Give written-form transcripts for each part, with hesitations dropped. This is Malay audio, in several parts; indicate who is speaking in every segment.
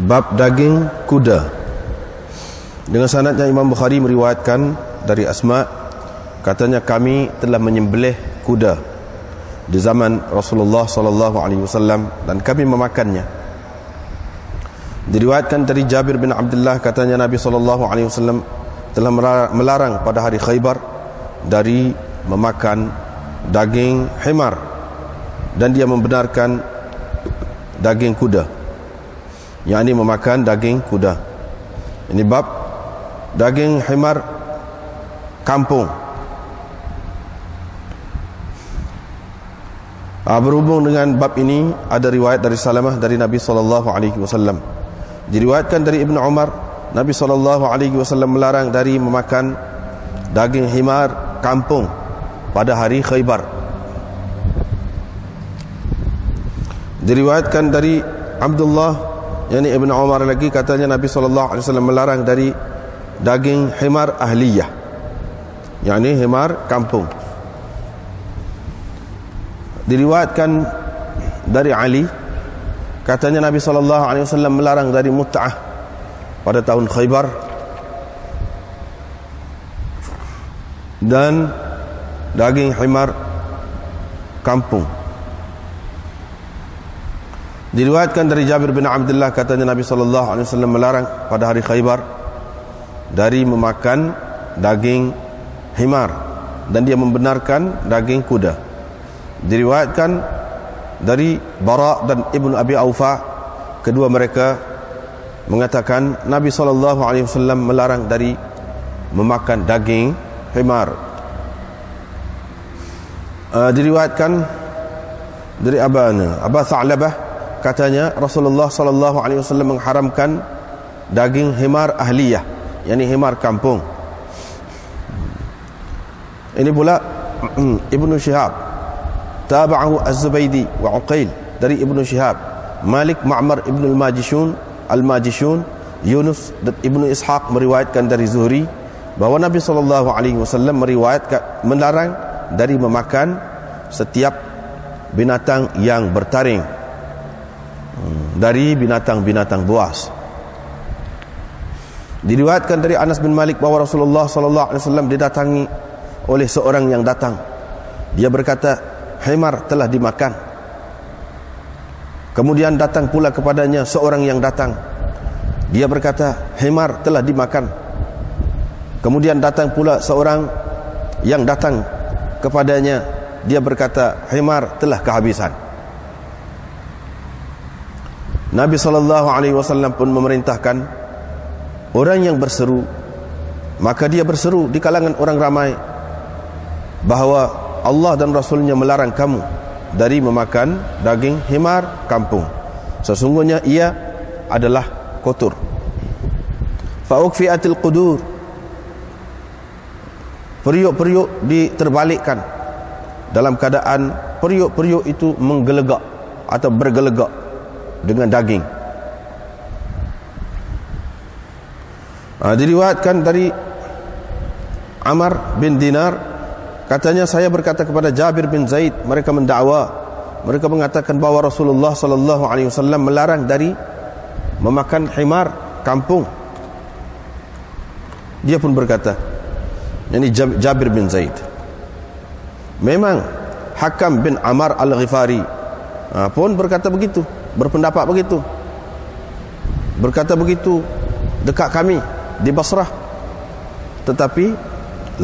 Speaker 1: Bab daging kuda. Dengan sanadnya Imam Bukhari meriwayatkan dari Asma, katanya kami telah menyembelih kuda di zaman Rasulullah sallallahu alaihi wasallam dan kami memakannya. Diriwayatkan dari Jabir bin Abdullah, katanya Nabi sallallahu alaihi wasallam telah melarang pada hari Khaybar dari memakan daging himar, dan dia membenarkan daging kuda, yakni memakan daging kuda. Ini bab daging himar kampung. Berhubung dengan bab ini ada riwayat dari Salamah dari Nabi sallallahu alaihi wasallam. Diriwayatkan dari Ibnu Umar, Nabi sallallahu alaihi wasallam melarang dari memakan daging himar kampung pada hari Khaybar. Diriwayatkan dari Abdullah, yakni Ibnu Umar lagi, katanya Nabi sallallahu alaihi wasallam melarang dari daging himar ahliyah, yakni himar kampung. Diriwayatkan dari Ali, katanya Nabi sallallahu alaihi wasallam melarang dari mut'ah pada tahun Khaybar, dan daging himar kampung. Diriwayatkan dari Jabir bin Abdullah, katanya Nabi sallallahu alaihi wasallam melarang pada hari Khaybar dari memakan daging himar, dan dia membenarkan daging kuda. Diriwayatkan dari Bara dan Ibnu Abi Aufa, kedua mereka mengatakan Nabi sallallahu alaihi wasallam melarang dari memakan daging himar. Diriwayatkan dari Aba Tha'labah, katanya Rasulullah sallallahu alaihi wasallam mengharamkan daging himar ahliyah, yakni himar kampung. Ini pula Ibnu Syihab, tabahu Az-Zubaydi wa Uqail dari Ibnu Syihab, Malik Ma'mar Ibnu Al-Majishun, Yunus dan Ibnu Ishaq meriwayatkan dari Zuhri bahawa Nabi sallallahu alaihi wasallam melarang dari memakan setiap binatang yang bertaring dari binatang-binatang buas. Diriwayatkan dari Anas bin Malik bahawa Rasulullah sallallahu alaihi wasallam didatangi oleh seorang yang datang. Dia berkata, himar telah dimakan. Kemudian datang pula kepadanya seorang yang datang. Dia berkata, himar telah dimakan. Kemudian datang pula seorang yang datang kepadanya. Dia berkata, himar telah kehabisan. Nabi SAW pun memerintahkan orang yang berseru, maka dia berseru di kalangan orang ramai bahawa Allah dan Rasulnya melarang kamu dari memakan daging himar kampung. Sesungguhnya ia adalah kotor. Fa'ukfi'atil qudur, periuk-periuk diterbalikkan dalam keadaan periuk-periuk itu menggelegak atau bergelegak dengan daging. Diriwayatkan dari Amr bin Dinar, katanya saya berkata kepada Jabir bin Zaid, mereka mendakwa, mereka mengatakan bahawa Rasulullah sallallahu alaihi wasallam melarang dari memakan himar kampung. Dia pun berkata, ini Jabir bin Zaid, memang Hakam bin Amr Al-Ghifari pun berkata begitu, berpendapat begitu, berkata begitu dekat kami di Basrah. Tetapi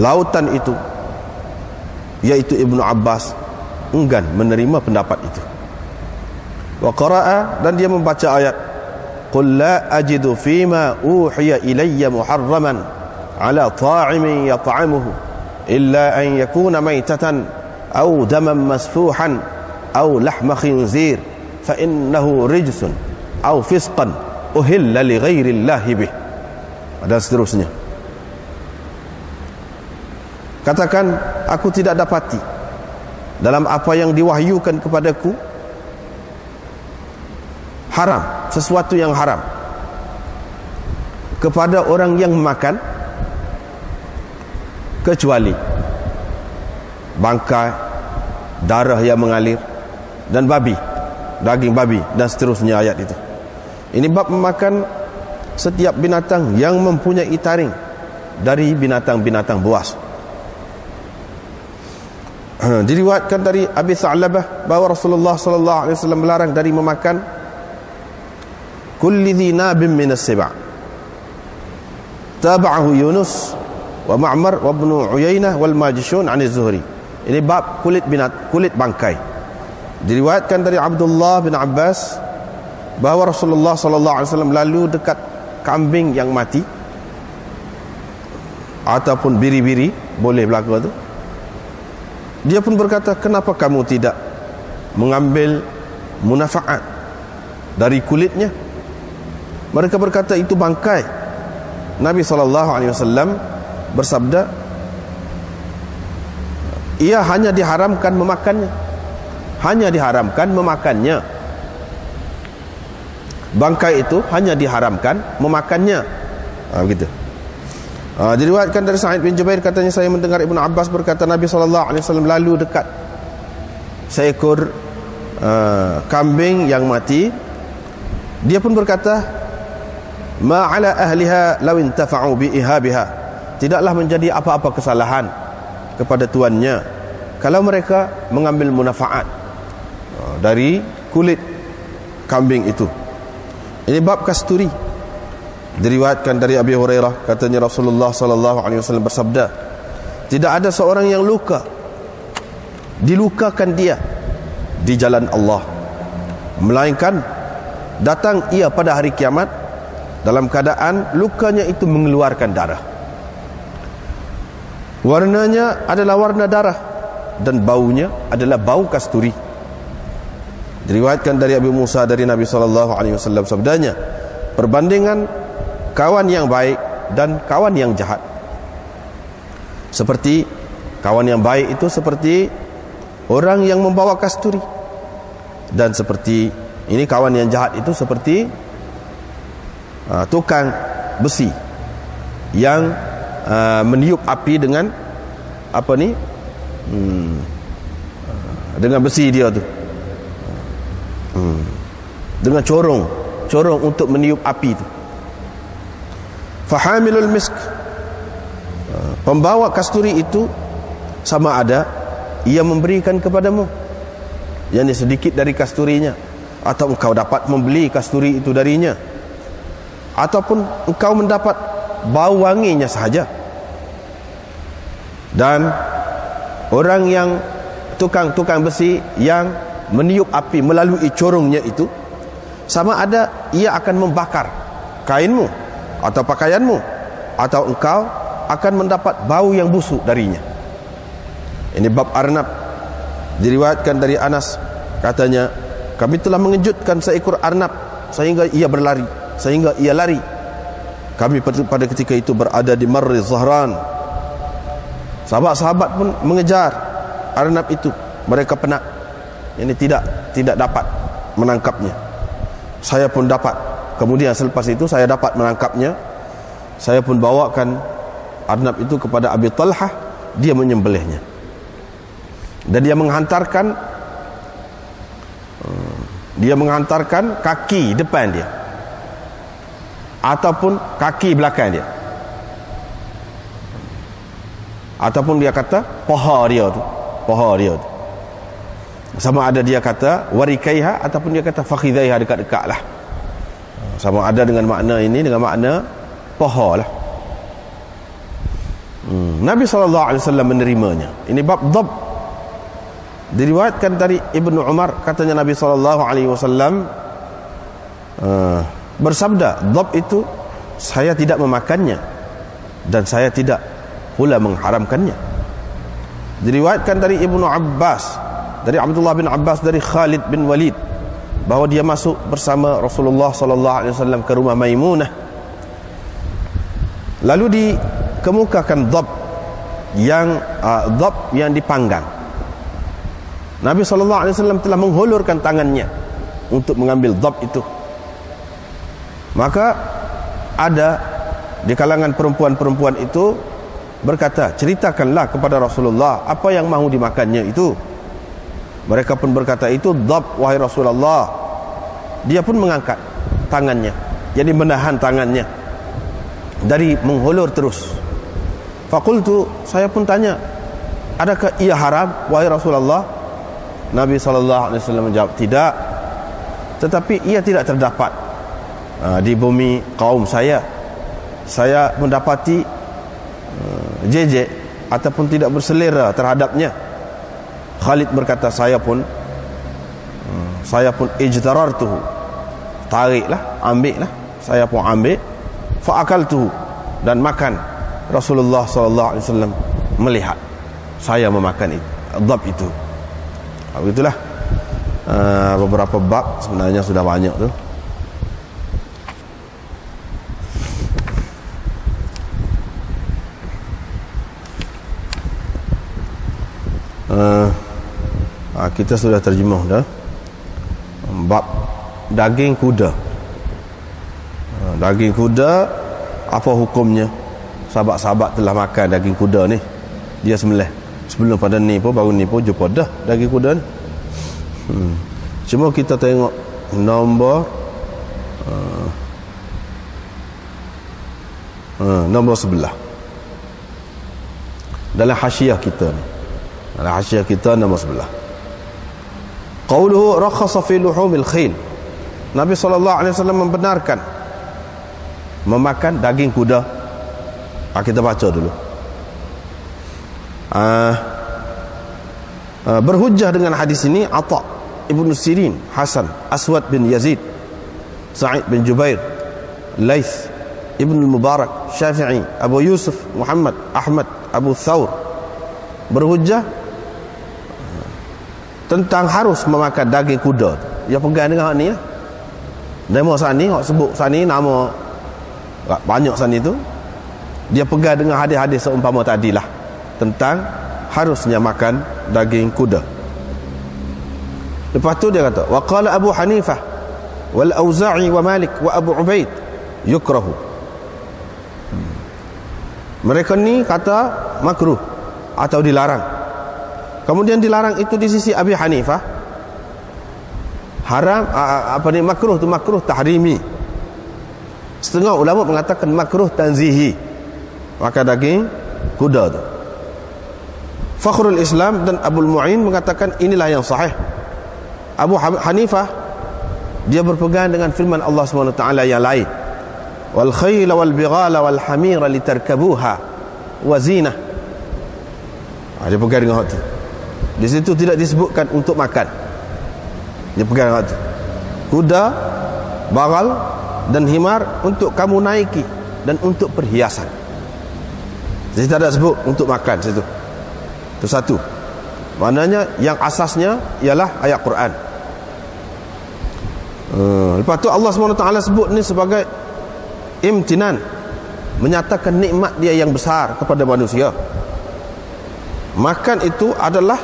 Speaker 1: lautan itu, yaitu Ibnu Abbas, enggan menerima pendapat itu. Wa qara'a, dan dia membaca ayat, qul la ajidu fima uhiya ilayya muharraman ala ta'imin yat'amuhu illa an yakuna maytatan aw daman masfuhan aw lahma khinzir fa innahu rijsun aw fisqan uhilla li ghairi llahi bih, dan seterusnya. Katakan, aku tidak dapati dalam apa yang diwahyukan kepadaku haram, sesuatu yang haram kepada orang yang makan kecuali bangkai, darah yang mengalir, dan babi, daging babi, dan seterusnya ayat itu. Ini bab memakan setiap binatang yang mempunyai taring dari binatang-binatang buas. Diriwayatkan dari Abi Tha'labah bahawa Rasulullah sallallahu alaihi wasallam melarang dari memakan kulli dhi nabin min as-siba'. Tabahu Yunus wa Ma'mar wa Ibn Uyainah wal Majishun 'an az-Zuhri. Ini bab kulit bangkai. Diriwayatkan dari Abdullah bin Abbas bahawa Rasulullah sallallahu alaihi wasallam lalu dekat kambing yang mati ataupun biri-biri, boleh berlaku tu. Dia pun berkata, kenapa kamu tidak mengambil munafaat dari kulitnya? Mereka berkata, itu bangkai. Nabi SAW bersabda, ia hanya diharamkan memakannya. Hanya diharamkan memakannya. Bangkai itu hanya diharamkan memakannya. Begitu. Diriwayatkan dari Sa'id bin Jubair, katanya saya mendengar Ibnu Abbas berkata, Nabi SAW lalu dekat seekor kambing yang mati. Dia pun berkata, ma ala ahliha law intafa'u bi ihabiha. Tidaklah menjadi apa-apa kesalahan kepada tuannya kalau mereka mengambil munafaat dari kulit kambing itu. Ini bab kasturi. Diriwayatkan dari Abi Hurairah, katanya Rasulullah sallallahu alaihi wasallam bersabda, tidak ada seorang yang dilukakan dia di jalan Allah, melainkan datang ia pada hari kiamat dalam keadaan lukanya itu mengeluarkan darah. Warnanya adalah warna darah dan baunya adalah bau kasturi. Diriwayatkan dari Abu Musa dari Nabi sallallahu alaihi wasallam sabdanya, perbandingan kawan yang baik dan kawan yang jahat. Seperti kawan yang baik itu seperti orang yang membawa kasturi, dan seperti ini kawan yang jahat itu seperti tukang besi yang meniup api dengan apa ni, dengan besi dia tu, dengan corong untuk meniup api tu. Fahamilul misk, pembawa kasturi itu sama ada ia memberikan kepadamu yang sedikit dari kasturinya, atau engkau dapat membeli kasturi itu darinya, ataupun engkau mendapat bau wanginya sahaja. Dan orang yang tukang besi yang meniup api melalui corongnya itu, sama ada ia akan membakar kainmu atau pakaianmu, atau engkau akan mendapat bau yang busuk darinya. Ini bab arnab. Diriwayatkan dari Anas, katanya, kami telah mengejutkan seekor arnab sehingga ia lari. Kami pada ketika itu berada di Marri Zahran. Sahabat-sahabat pun mengejar arnab itu. Mereka penat. Ini tidak dapat menangkapnya. Saya pun dapat. Kemudian selepas itu saya dapat menangkapnya. Saya pun bawakan arnab itu kepada Abi Talhah. Dia menyembelihnya. Dan dia menghantarkan kaki depan dia ataupun kaki belakang dia, ataupun dia kata paha dia tu. Sama ada dia kata warikaiha ataupun dia kata fakhidaiha, dekat-dekat lah. Sama ada dengan makna ini dengan makna paha lah. Nabi SAW menerimanya. Ini bab dhab. Diriwayatkan dari Ibnu Umar, katanya Nabi SAW bersabda, dhab itu saya tidak memakannya dan saya tidak pula mengharamkannya. Diriwayatkan dari Ibnu Abbas, dari Abdullah bin Abbas, dari Khalid bin Walid, bahawa dia masuk bersama Rasulullah SAW ke rumah Maimunah. Lalu dikemukakan dhab yang dipanggang. Nabi SAW telah menghulurkan tangannya untuk mengambil dhab itu. Maka ada di kalangan perempuan-perempuan itu berkata, ceritakanlah kepada Rasulullah apa yang mahu dimakannya itu. Mereka pun berkata, itu dhab wahai Rasulullah. Dia pun mengangkat tangannya, jadi menahan tangannya dari menghulur terus. Faqultu, saya pun tanya, adakah ia haram wahai Rasulullah? Nabi SAW menjawab, tidak, tetapi ia tidak terdapat di bumi kaum saya mendapati jejek ataupun tidak berselera terhadapnya. Khalid berkata, saya pun ijtarartuhu, tariklah, ambillah, saya pun ambil, fa'akaltuhu, dan makan. Rasulullah SAW melihat saya memakan itu, dhab itu. Begitulah beberapa bab, sebenarnya sudah banyak tu. Kita sudah terjemah dah bab daging kuda. Daging kuda, apa hukumnya? Sahabat-sahabat telah makan daging kuda ni, dia sembelih. Sebelum pada ni pun, baru ni pun jumpa dah daging kuda ni. Cuma kita tengok nombor 11 dalam hasyiah kita ni. Dalam hasyiah kita nombor 11. Qauluhu rakhasa fi luhumil khil. Nabi SAW membenarkan memakan daging kuda. Kita baca dulu. Berhujjah dengan hadis ini Atha Ibn Sirin, Hasan, Aswad bin Yazid, Sa'id bin Jubair, Laith Ibn Mubarak, Syafi'i, Abu Yusuf, Muhammad, Ahmad, Abu Thawr. Berhujjah tentang harus memakan daging kuda. Dia pegang dengan hak ni lah. Nama sani, hak sebut sani, nama banyak sani tu, dia pegang dengan hadis-hadis seumpama tadilah tentang harusnya makan daging kuda. Lepas tu dia kata, wa qala Abu Hanifah wal Auza'i wa Malik wa Abu Ubaid yukrahu. Mereka ni kata makruh atau dilarang. Kemudian dilarang itu di sisi Abi Hanifah. Haram, makruh tu makruh tahrimi. Setengah ulama mengatakan makruh tanzihi, maka daging kuda tu. Fakhrul Islam dan Abul Mu'in mengatakan inilah yang sahih. Abu Hanifah dia berpegang dengan firman Allah SWT yang lain, wal khayla wal bighala wal hamira litarkabuha wa zinah. Dia pegang dengan hak tu. Di situ tidak disebutkan untuk makan. Dia pegang dengan hak tu. Kuda, bagal dan himar untuk kamu naiki dan untuk perhiasan. Jadi tidak sebut untuk makan situ. Itu satu. Maknanya yang asasnya ialah ayat Quran. Lepas tu Allah SWT sebut ni sebagai imtinan, menyatakan nikmat dia yang besar kepada manusia. Makan itu adalah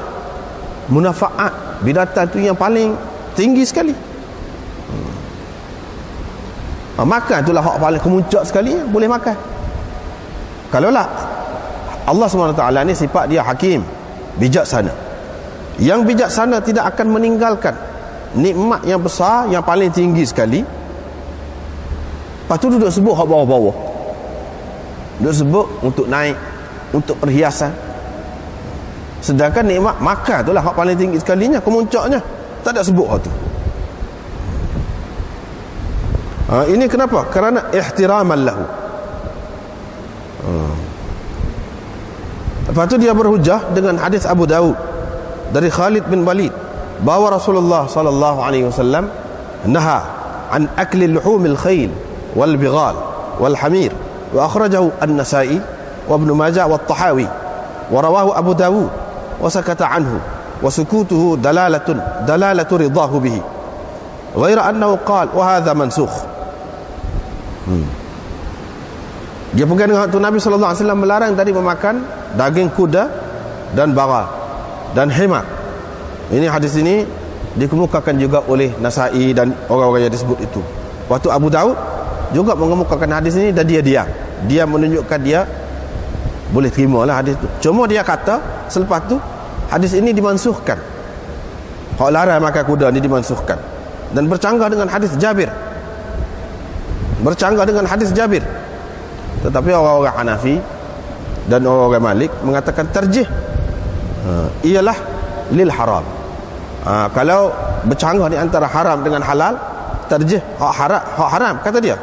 Speaker 1: munafaat binatang itu yang paling tinggi sekali. Makan itulah hak paling kemuncak sekali, boleh makan. Kalaulah Allah SWT ni sifat dia hakim, bijaksana. Yang bijaksana tidak akan meninggalkan nikmat yang besar, yang paling tinggi sekali. Lepas tu duduk sebut hak bawah-bawah. Duduk sebut untuk naik, untuk perhiasan. Sedangkan nikmat makan itulah hak paling tinggi sekalinya, kemuncaknya. Tak ada sebut hak tu. Ini kenapa? Kerana ihtiraman lahu. Lepas tu dia berhujah dengan hadis Abu Dawud dari Khalid bin Walid bahawa Rasulullah SAW naha an akli luhumil khayl wal bighal wal hamir, wa akhrajahu an-Nasa'i wa Ibn Majah wa at-Tahawi wa rawahu Abu Dawud wa sakata anhu wa sukutuhu dalalatu ridahu bihi ghaira annahu qala wa hadha mansukh. Dia pegang dengan tu Nabi SAW melarang tadi memakan daging kuda dan bagal dan himar. Ini hadis ini dikemukakan juga oleh Nasa'i dan orang-orang yang disebut itu. Waktu Abu Daud juga mengemukakan hadis ini dan dia diam. Dia menunjukkan dia boleh terima lah hadis itu. Cuma dia kata selepas tu hadis ini dimansuhkan. Hak larang makan kuda ni dimansuhkan. Dan bercanggah dengan hadis Jabir bercanggah dengan hadis Jabir. Tetapi orang-orang Hanafi dan orang-orang Malik mengatakan tarjih ialah lil haram. Kalau bercanggah di antara haram dengan halal, tarjih hak haram kata dia.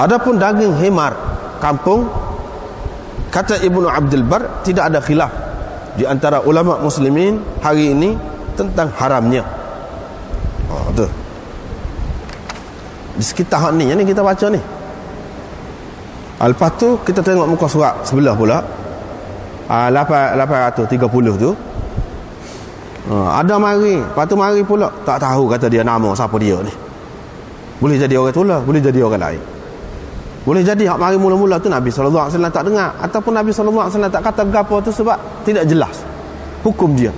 Speaker 1: Adapun daging himar kampung, kata Ibnu Abdul Bar, tidak ada khilaf di antara ulama muslimin hari ini tentang haramnya. Tu di sekitar hak ni yang ni kita baca ni. Lepas tu kita tengok muka surat sebelah pula, 830 tu, ada mari. Lepas tu mari pula tak tahu, kata dia nama siapa dia ni. Boleh jadi orang tula, boleh jadi orang lain. Boleh jadi hak mari mula-mula tu Nabi SAW tak dengar, ataupun Nabi SAW tak kata gapo tu sebab tidak jelas hukum dia,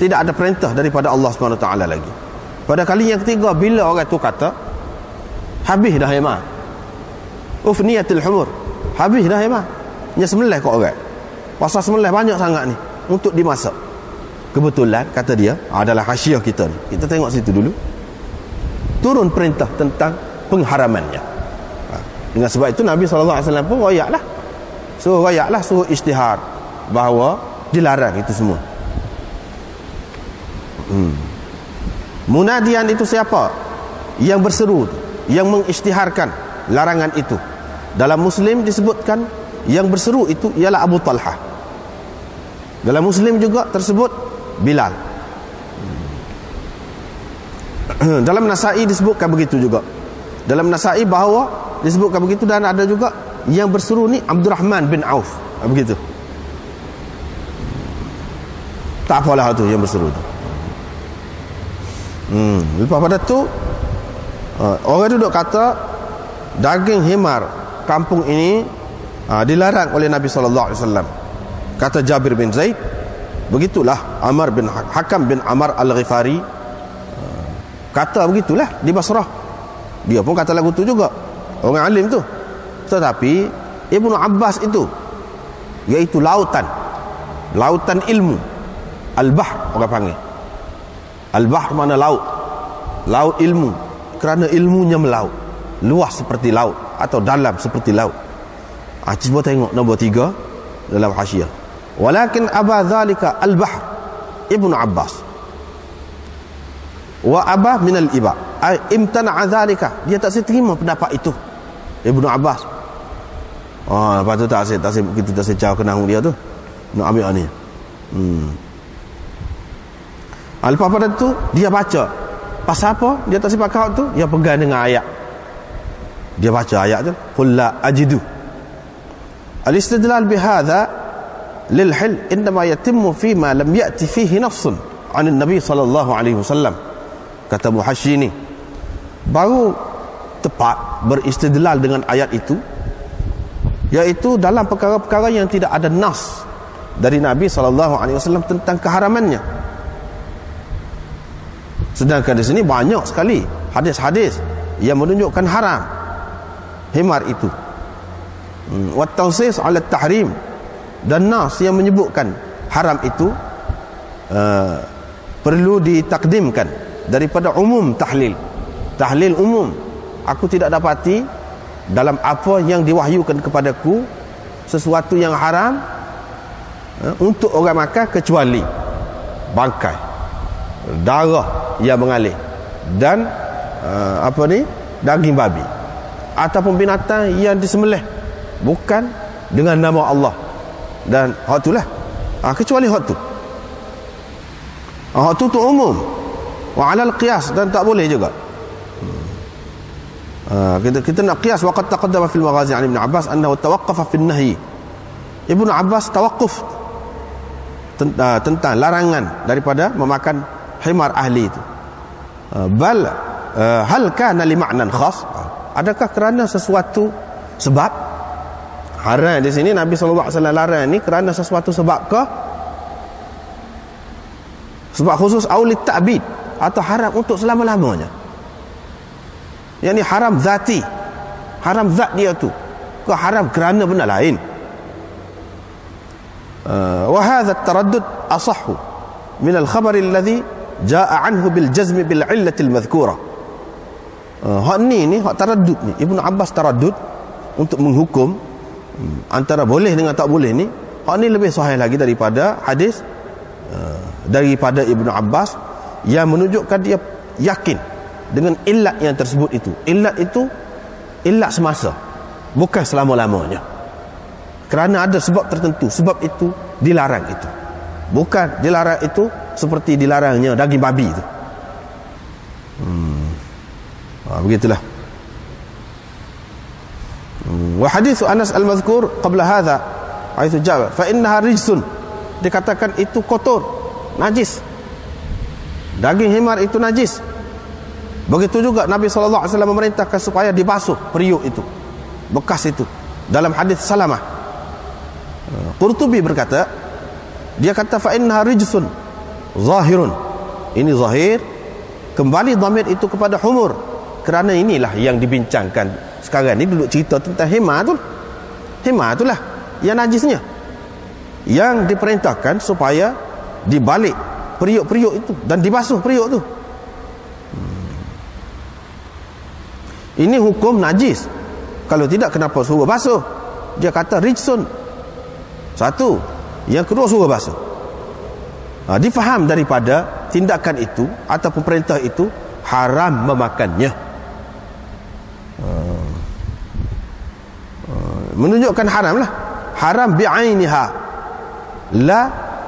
Speaker 1: tidak ada perintah daripada Allah SWT lagi. Pada kali yang ketiga, bila orang tu kata habis dah hemah, ufniyatul humur, habis dah hemah, nya sembelih kau orang, pasal sembelih banyak sangat ni untuk dimasak. Kebetulan kata dia adalah hasyiah kita ni, kita tengok situ dulu, turun perintah tentang pengharamannya. Dengan sebab itu Nabi SAW pun royaklah, suruh isytihar bahawa dilarang itu semua. Munadian itu siapa? Yang berseru, yang mengisytiharkan larangan itu. Dalam Muslim disebutkan yang berseru itu ialah Abu Talha. Dalam Muslim juga tersebut Bilal. Dalam Nasa'i disebutkan begitu juga. Dalam Nasa'i bahawa disebutkan begitu, dan ada juga yang berseru ni Abdurrahman bin Auf, begitu. Tak apalah tu yang berseru tu. Lepas pada tu orang duduk kata daging himar kampung ini dilarang oleh Nabi SAW. Kata Jabir bin Zaid, begitulah Amr bin Hakam bin Amr al-Ghifari kata begitulah di Basrah. Dia pun kata lagu tu juga, orang alim tu. Tetapi Ibnu Abbas itu, iaitu lautan ilmu, al-bahr orang panggil. Al-bahr mana laut, laut ilmu, kerana ilmunya melaut, luas seperti laut atau dalam seperti laut. Cuba tengok nombor 3 dalam hasyiah. Walakin aba dhalika al-bahr Ibnu Abbas wa aba min al-iba, ay imtana'a dhalika, dia tak terima pendapat itu Ibnu Abbas. Lepas tu tak kita tak secah kenang dia tu nak ambil ni. Lepas pada tu dia baca pasal apa dia tak sepakat tu, dia pegang dengan ayat, dia baca ayat tu, qul la ajidu. Al-istidlal bihadha lil hil indama yatimmu fima lam ya'ti fihi nafsun 'an an-nabi sallallahu alaihi wasallam. Kata Muhasyi ni baru tepat beristidlal dengan ayat itu, iaitu dalam perkara-perkara yang tidak ada nas dari Nabi SAW tentang keharamannya. Sedangkan di sini banyak sekali hadis-hadis yang menunjukkan haram himar itu. Wa tawsis 'ala tahrim, dan nas yang menyebutkan haram itu perlu ditakdimkan daripada umum tahlil umum. Aku tidak dapati dalam apa yang diwahyukan kepadaku sesuatu yang haram untuk orang makan kecuali bangkai, darah yang mengalir, dan daging babi ataupun binatang yang disembelih bukan dengan nama Allah. Dan hak itulah kecuali hak tu. Hak tu umum wa 'alal qiyas, dan tak boleh juga. Kita nak qiyas. Waqad taqaddama fil maghazi 'an Ibn Abbas annahu tawaqqafa fi an-nahy. Ibnu Abbas tawakuf tentang larangan daripada memakan himar ahli itu. Bal hal kana li ma'nan khas, adakah kerana sesuatu sebab haram di sini Nabi SAW larang ni kerana sesuatu sebab ke? Sebab khusus aulit ta'bid, atau haram untuk selama-lamanya? Yang ni haram zati, haram zat dia tu, ke haram kerana benda lain? Wa hadha at-taraddud asahhu min al-khabar alladhi jaa'a anhu bil jazm bil 'illati al-madhkura. Hak ni hak taraddud ni, Ibnu Abbas taraddud untuk menghukum antara boleh dengan tak boleh ni. Hak ni lebih sahih lagi daripada hadis daripada Ibnu Abbas yang menunjukkan dia yakin dengan illat yang tersebut itu. Illat itu illat semasa, bukan selama-lamanya. Kerana ada sebab tertentu, sebab itu dilarang itu. Bukan dilarang itu seperti dilarangnya daging babi itu. Begitulah. Wa hadits Anas al-mazkur qabla hadha haitsu jawab fa innaha rijsun, dikatakan itu kotor, najis. Daging himar itu najis. Begitu juga Nabi sallallahu alaihi wasallam memerintahkan supaya dibasuh periuk itu, bekas itu, dalam hadis Salamah. Qurtubi berkata, dia kata fa innaha rijsun zahirun, ini zahir, kembali dhamir itu kepada humur, kerana inilah yang dibincangkan sekarang ni, duduk cerita tentang himar tu. Himar itulah yang najisnya, yang diperintahkan supaya dibalik periuk-periuk itu dan dibasuh periuk tu. Ini hukum najis. Kalau tidak, kenapa suruh basuh? Dia kata rijsun. Satu. Yang kedua, suruh basuh. Difaham daripada tindakan itu ataupun perintah itu haram memakannya. Menunjukkan haram lah. Haram bi'ainiha, la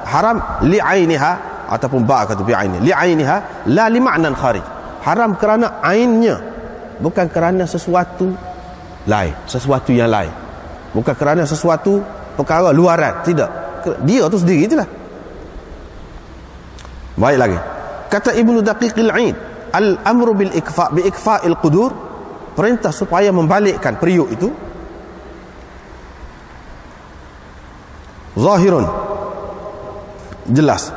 Speaker 1: haram li'ainiha, ataupun ba' kata bi'ainiha, li'ainiha la li ma'nan kharij. Haram kerana ainnya, bukan kerana sesuatu lain, sesuatu yang lain, bukan kerana sesuatu perkara luaran, tidak, dia tu sendiri itulah. Baik lagi, kata Ibnu Daqiqil 'Aid, al-amru bil ikfa bi ikfa'il qudur, perintah supaya membalikkan periuk itu, zahirun, jelas,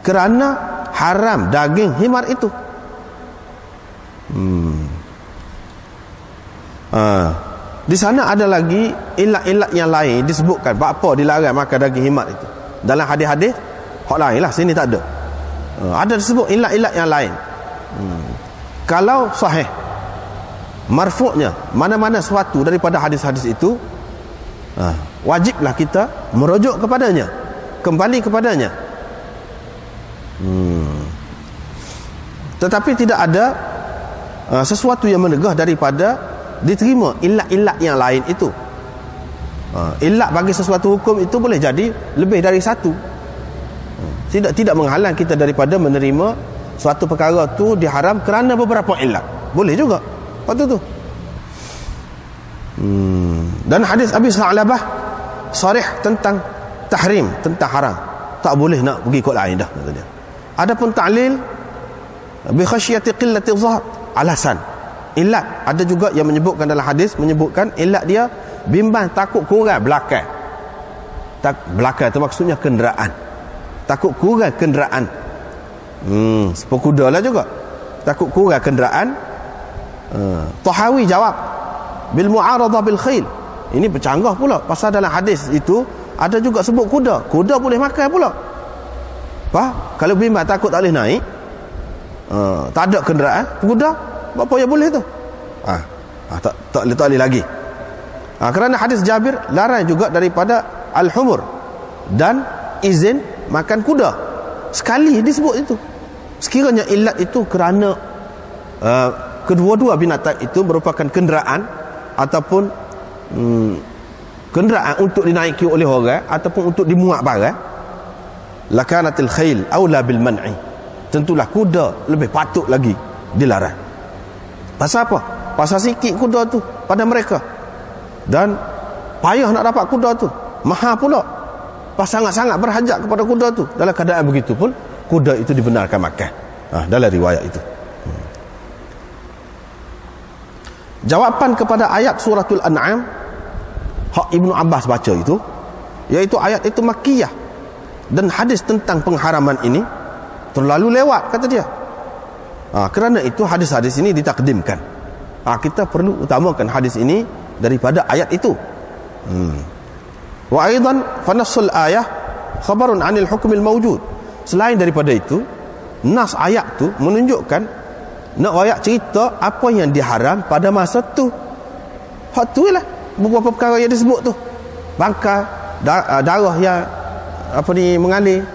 Speaker 1: kerana haram daging himar itu. Di sana ada lagi ilat-ilat yang lain disebutkan apa dilarang makan daging himar itu. Dalam hadis-hadis hak lain lah, sini tak ada. Ada disebut ilat-ilat yang lain. Kalau sahih marfu'nya mana-mana suatu daripada hadis-hadis itu, wajiblah kita merujuk kepadanya, kembali kepadanya. Tetapi tidak ada sesuatu yang menegah daripada diterima ilat-ilat yang lain itu. Ilat bagi sesuatu hukum itu boleh jadi lebih dari satu. Tidak menghalang kita daripada menerima suatu perkara tu diharam kerana beberapa ilat. Boleh juga waktu tu. Dan hadis Abi Sa'labah sarih tentang tahrim, tentang haram. Tak boleh nak pergi ikut lain dah, kata dia. Adapun ta'lil bi khasyati qillati dhahar, alasan ilat, ada juga yang menyebutkan dalam hadis, menyebutkan ilat dia bimbang takut kurang belakang. Belakang itu maksudnya kenderaan, takut kurang kenderaan. Seperti kuda lah juga, takut kurang kenderaan. Tahawi jawab bil mu'aradah bil khil, ini bercanggah pula, pasal dalam hadis itu ada juga sebut kuda. Kuda boleh makan pula. Kalau bimbang takut tak boleh naik, tak ada kenderaan, kuda apa yang boleh tu? Tak boleh lagi. Kerana hadis Jabir larang juga daripada al-humur dan izin makan kuda. Sekali disebut itu. Sekiranya ilat itu kerana kedua-dua binatang itu merupakan kenderaan ataupun kenderaan untuk dinaiki oleh orang ataupun untuk dimuat barang, lakanatil khail aula bil man'i, tentulah kuda lebih patut lagi dilarang. Pasal apa? Pasal sikit kuda tu pada mereka, dan payah nak dapat kuda tu, mahal pula. Pasal sangat-sangat berhajat kepada kuda tu. Dalam keadaan begitu pun kuda itu dibenarkan makan. Dalam riwayat itu. Jawapan kepada ayat suratul An'am hak Ibnu Abbas baca itu, iaitu ayat itu Makkiyah, dan hadis tentang pengharaman ini terlalu lewat, kata dia. Kerana itu hadis-hadis ini ditakdimkan. Kita perlu utamakan hadis ini daripada ayat itu. Wa aidan fa nassul ayah khabarun 'anil hukmil mawjud. Selain daripada itu, nas ayat tu menunjukkan nak royak cerita apa yang diharam pada masa tu. Hak tu lah beberapa perkara yang disebut tu. Bangkai, darah yang mengalir,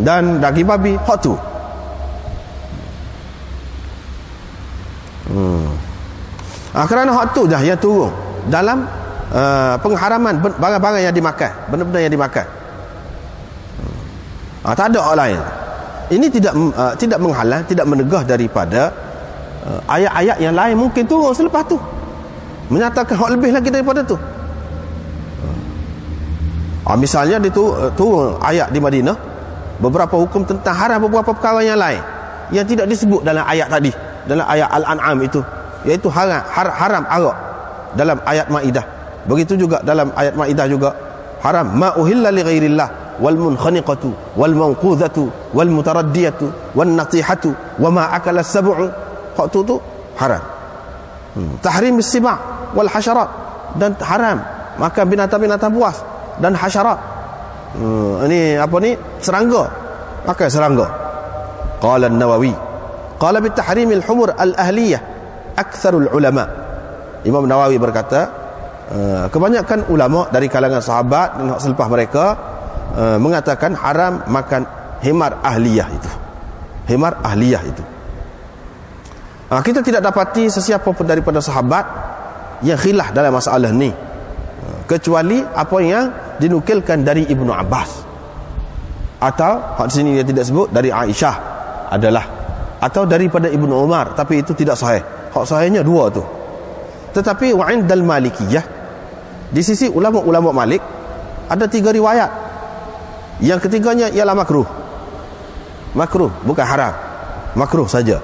Speaker 1: dan daging babi, hak tu. Kerana hak tu dah yang turun dalam pengharaman barang-barang yang dimakan, benda-benda yang dimakan. Tak ada hak lain. Ini tidak menghalang, tidak menegah daripada ayat-ayat yang lain mungkin turun selepas tu menyatakan hak lebih lagi daripada tu. Misalnya dia turun ayat di Madinah beberapa hukum tentang haram beberapa perkara yang lain yang tidak disebut dalam ayat tadi, dalam ayat Al-An'am itu, iaitu haram arak dalam ayat Maidah. Begitu juga dalam ayat Maidah juga haram ma uhilla li ghairillah wal munkhaniqatu wal mawqudhatu wal mutaraddiyatu wan natihatu wa ma akala as-sab'u, hak tu haram. Tahrim as-siba' wal hasyarat, dan haram makan binatang-binatang buas dan hasyarat. Ini serangga, makan serangga. Qala an-Nawawi qala bi tahrim al-humur al-ahliyah aktsarul ulama. Imam Nawawi berkata, kebanyakan ulama dari kalangan sahabat dan selepas mereka mengatakan haram makan himar ahliyah itu. Himar ahliyah itu. Kita tidak dapati sesiapa pun daripada sahabat yang khilaf dalam masalah ni, kecuali apa yang dinukilkan dari Ibnu Abbas, atau hak sini dia tidak sebut dari Aisyah adalah, atau daripada Ibnu Umar, tapi itu tidak sahih. Hak sahihnya dua tu. Tetapi wa indal Malikiyah, di sisi ulama-ulama Malik ada 3 riwayat. Yang ketiganya ialah makruh. Makruh, bukan haram. Makruh saja.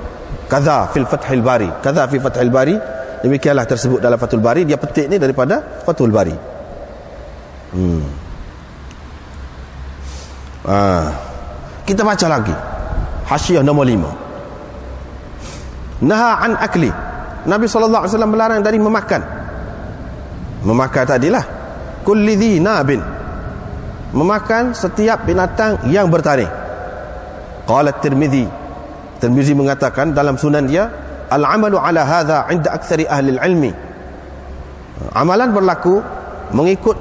Speaker 1: Kadza fil Fathul Bari, kadza fi Fathul Bari, demikianlah tersebut dalam Fathul Bari. Dia petik ni daripada Fathul Bari. Kita baca lagi Hasyiah nombor 5. Naha an akli, Nabi SAW melarang dari memakan. Memakan tadilah kulli dhi nabin, memakan setiap binatang yang bertaring. Qala Tirmizi, Tirmizi mengatakan dalam sunan dia, al-amalu ala hadha 'inda aktsari ahli al-ilmi, amalan berlaku mengikut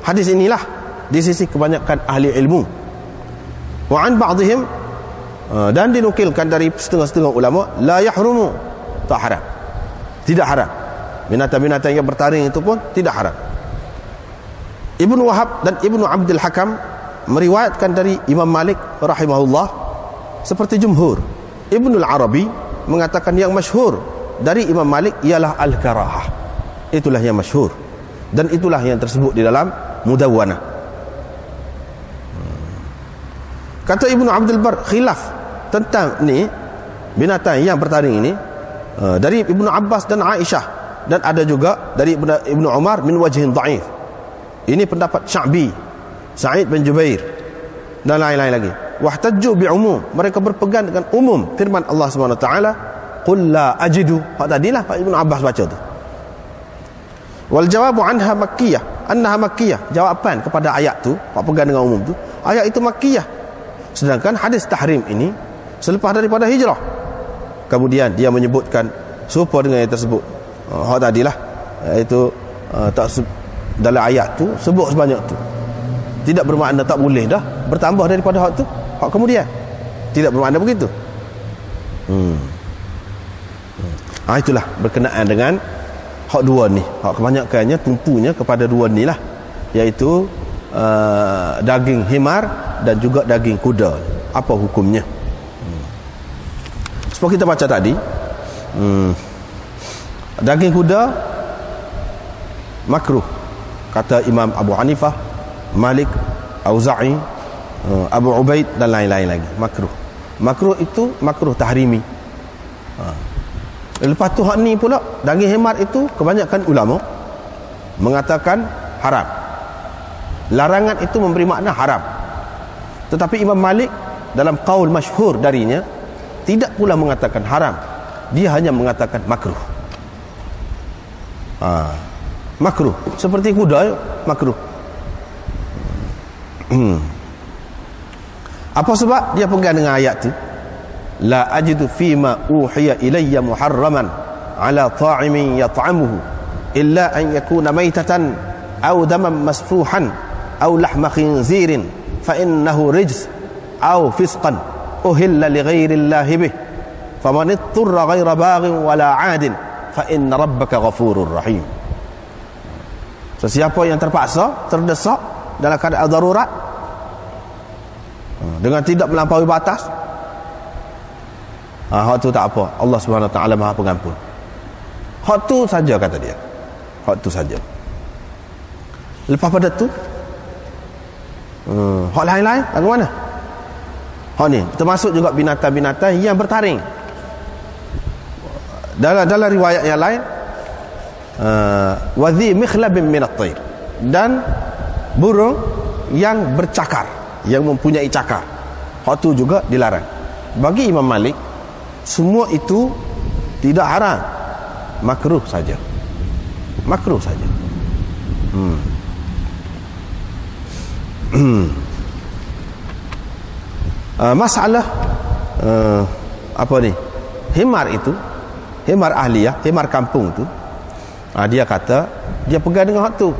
Speaker 1: hadis inilah di sisi kebanyakan ahli ilmu. Wa an ba'dihim, dan dinukilkan dari setengah-setengah ulama, la yahrumu, tak haram, tidak haram. Binatang-binatang yang bertaring itu pun tidak haram. Ibnu Wahab dan Ibnu Abdul Hakam meriwayatkan dari Imam Malik rahimahullah seperti jumhur. Ibnu Al-Arabi mengatakan yang masyhur dari Imam Malik ialah al-karahah. Itulah yang masyhur, dan itulah yang tersebut di dalam Mudawwanah. Kata Ibnu Abdul Bar khilaf tentang ni binatang yang bertaring ini dari Ibnu Abbas dan Aisyah, dan ada juga dari Ibnu Umar min wajhin dha'if. Ini pendapat Sya'bi, Sa'id bin Jubair, dan lain-lain lagi. Wahtajju bi'umum, mereka berpegang dengan umum firman Allah SWT, qul la ajidu. Hak tadilah Pak Ibnu Abbas baca tu. Wal jawabu anha makkiyah, annaha makkiyah, jawapan kepada ayat tu, hak pegang dengan umum tu, ayat itu makkiyah. Sedangkan hadis tahrim ini selepas daripada hijrah. Kemudian dia menyebutkan serupa dengan yang tersebut. Hak tadilah, iaitu dalam ayat tu sebut sebanyak tu, tidak bermakna tak boleh dah bertambah daripada hak tu, hak kemudian tidak bermakna begitu. Itulah berkenaan dengan hak dua ni. Hak kebanyakannya tumpunya kepada dua ni lah, iaitu daging himar dan juga daging kuda. Apa hukumnya? Seperti kita baca tadi, daging kuda makruh, kata Imam Abu Hanifah, Malik, Auza'i, Abu Ubaid dan lain-lain lagi. Makruh. Makruh itu makruh tahrimi. Lepas tu hak ni pula, daging himar itu kebanyakan ulama mengatakan haram. Larangan itu memberi makna haram. Tetapi Imam Malik dalam qaul masyhur darinya tidak pula mengatakan haram. Dia hanya mengatakan makruh. Makruh. Seperti kuda, makruh. Apa sebab dia pegang dengan ayat tu? la ajidu fima uhiya ilayya muharraman ala ta'imin yat'amuhu illa an yakuna maytatan aw daman masfuhan aw lahma khinzirin fa innahu rijs aw fisqan uhilla li ghairi llahi bih faman itturra ghaira baghin wala 'adin fa inna rabbaka ghafurur rahim. Sesiapa yang terpaksa, terdesak dalam keadaan darurat dengan tidak melampaui batas, hak tu tak apa, Allah Subhanahu Wa Taala Maha Pengampun. Hak tu saja kata dia. Hak tu saja. Lepas pada tu hak lain-lain lagu mana? Hak ni termasuk juga binatang-binatang yang bertaring. Dalam riwayat yang lain, wadhi mikhlabin min at-tayr, dan burung yang bercakar, yang mempunyai cakar. Hak tu juga dilarang. Bagi Imam Malik, semua itu tidak haram, makruh saja. Makruh saja. Masalah apa ni? Himar itu, himar ahliyah, himar kampung tu, dia kata dia pegang dengan hak tu.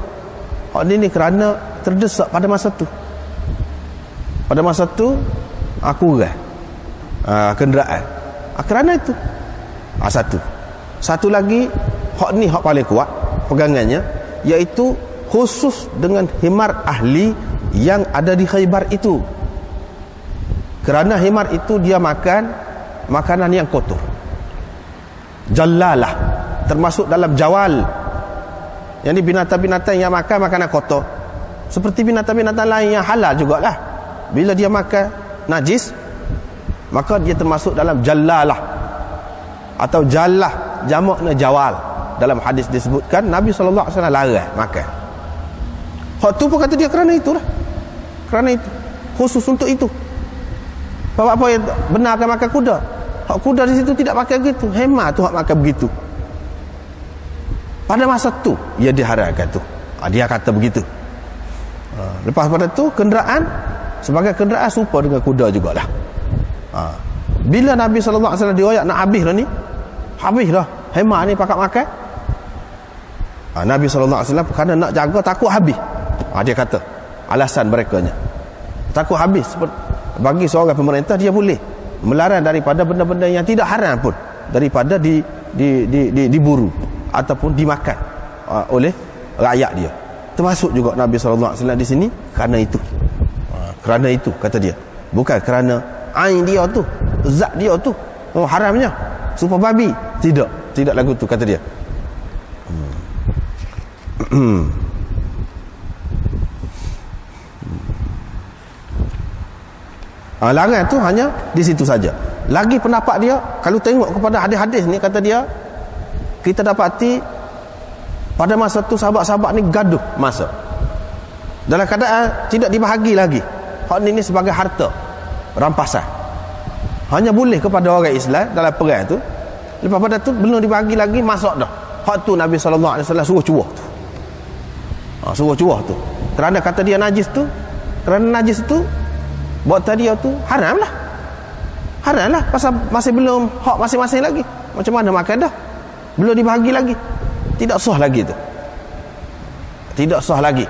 Speaker 1: Hak ni kerana terdesak pada masa tu. Pada masa tu aku kenderaan. Kerana itu. Satu lagi, hak ni hak paling kuat pegangannya, iaitu khusus dengan himar ahli yang ada di Khaybar itu. Kerana himar itu dia makan makanan yang kotor. Jallalah, termasuk dalam jawal. Yang ni binatang-binatang yang makan makanan kotor. Seperti binatang-binatang lain yang halal jugalah. Bila dia makan najis, maka dia termasuk dalam jallalah atau jallah, jamaknya jawal. Dalam hadis disebutkan Nabi SAW larang makan. Hak tu pun kata dia kerana itulah. Kerana itu, khusus untuk itu. Apa yang benarkan makan kuda? Hak kuda di situ tidak makan begitu. Hemar tu hak makan begitu. Pada masa tu ia diharamkan tu. Dia kata begitu. Lepas pada tu kenderaan, sebagai kenderaan serupa dengan kuda jugalah. Bila Nabi SAW diriwayat nak habis dah ni, habis dah hemar ni pakat makan, Nabi SAW kerana nak jaga takut habis, dia kata alasan merekanya takut habis. Bagi seorang pemerintah, dia boleh melarang daripada benda-benda yang tidak haram pun, daripada diburu ataupun dimakan oleh rakyat dia. Termasuk juga Nabi SAW di sini kerana itu. Kerana itu kata dia, bukan kerana ain dia tu, zat dia tu haramnya serupa babi. Tidak lagu tu kata dia. Larangan tu hanya di situ saja. Lagi pendapat dia, kalau tengok kepada hadis-hadis ni, kata dia, kita dapati pada masa tu sahabat-sahabat ni gaduh masa, dalam keadaan tidak dibahagi lagi. Hak ni sebagai harta rampasan, hanya boleh kepada orang Islam dalam perang tu. Lepas pada tu belum dibahagi lagi, masuk dah. Hak tu Nabi SAW suruh cuah tu. Suruh cuah tu. Kerana kata dia najis tu, kerana najis tu buat tadi tu haram lah. Pasal masih belum hak masing-masing lagi. Macam mana makan dah, belum dibahagi lagi, tidak sah lagi tu. Tidak sah lagi.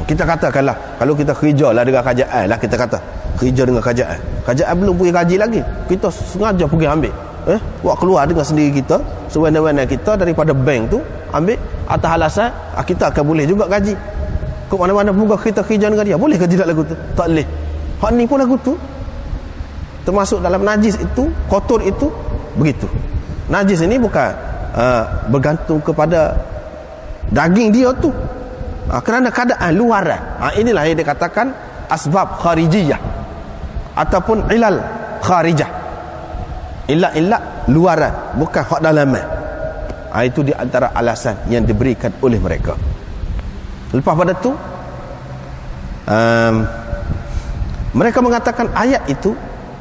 Speaker 1: Kita katakanlah, kalau kita kerja lah dengan kerajaan lah, kita kata kerja dengan kerajaan belum pergi gaji lagi, kita sengaja pergi ambil, buat keluar dengan sendiri kita, sewenang-wenang kita daripada bank tu ambil, atas alasan kita akan boleh juga gaji. Ke mana-mana pun kita kerja dengan dia, boleh ke tidak lagu tu? Tak boleh. Hak ni pun lagu tu termasuk dalam najis itu, kotor itu, begitu. Najis ini bukan bergantung kepada daging dia tu, kerana keadaan luaran. Inilah yang dikatakan asbab kharijiyah ataupun ilal kharijah. Illat luaran, bukan hak dalaman. Itu di antara alasan yang diberikan oleh mereka. Lepas pada tu mereka mengatakan ayat itu,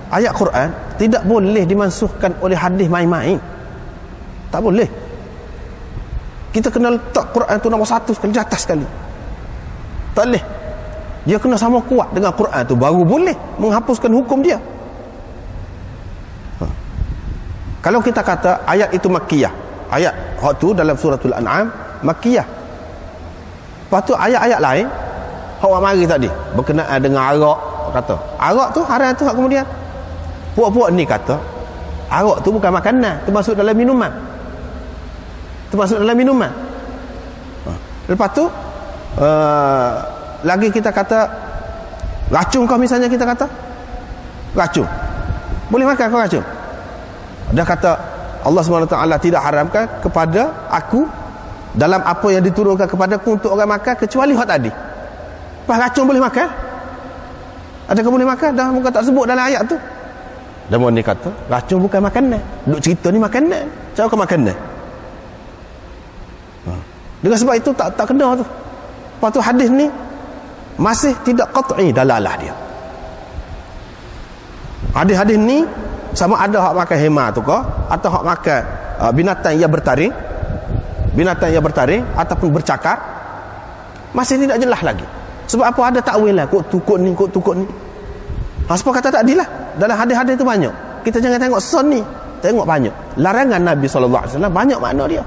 Speaker 1: ayat Quran tidak boleh dimansuhkan oleh hadis main-main. Tak boleh. Kita kena letak Quran tu nombor 1 sekali, di atas sekali. Tak boleh. Dia kena sama kuat dengan Quran tu, baru boleh menghapuskan hukum dia. Kalau kita kata ayat itu makkiyah, ayat hak tu dalam suratul An'am makkiyah. Lepas tu ayat-ayat lain hak mari tadi berkenaan dengan arak, kata arak tu haram tu hak kemudian. Puak-puak ni kata arak tu bukan makanan, termasuk dalam minuman. Termasuk dalam minuman. Lepas tu lagi kita kata racun kau, misalnya kita kata racun. Boleh makan kau racun? Dia kata Allah SWT tidak haramkan kepada aku dalam apa yang diturunkan kepadaku untuk orang makan kecuali hak tadi. Lepas racun boleh makan? Adakah boleh makan? Dah muka tak sebut dalam ayat tu. Dan mereka ni kata racun bukan makanan. Duk cerita ni makanan. Macam ke makanan? Dengan sebab itu tak kena tu. Lepas tu hadis ni masih tidak qat'i dalalah dia. Hadis-hadis ni sama ada hak makan hema tu ke atau hak makan binatang yang bertaring, binatang yang bertaring ataupun bercakar, masih tidak jelas lagi. Sebab apa? Ada takwil lah, kok tukuk ni, kok tukuk ni. Sebab kata tak adilah. Dalam hadis-hadis tu banyak. Kita jangan tengok son ni, tengok banyak. Larangan Nabi SAW banyak makna dia.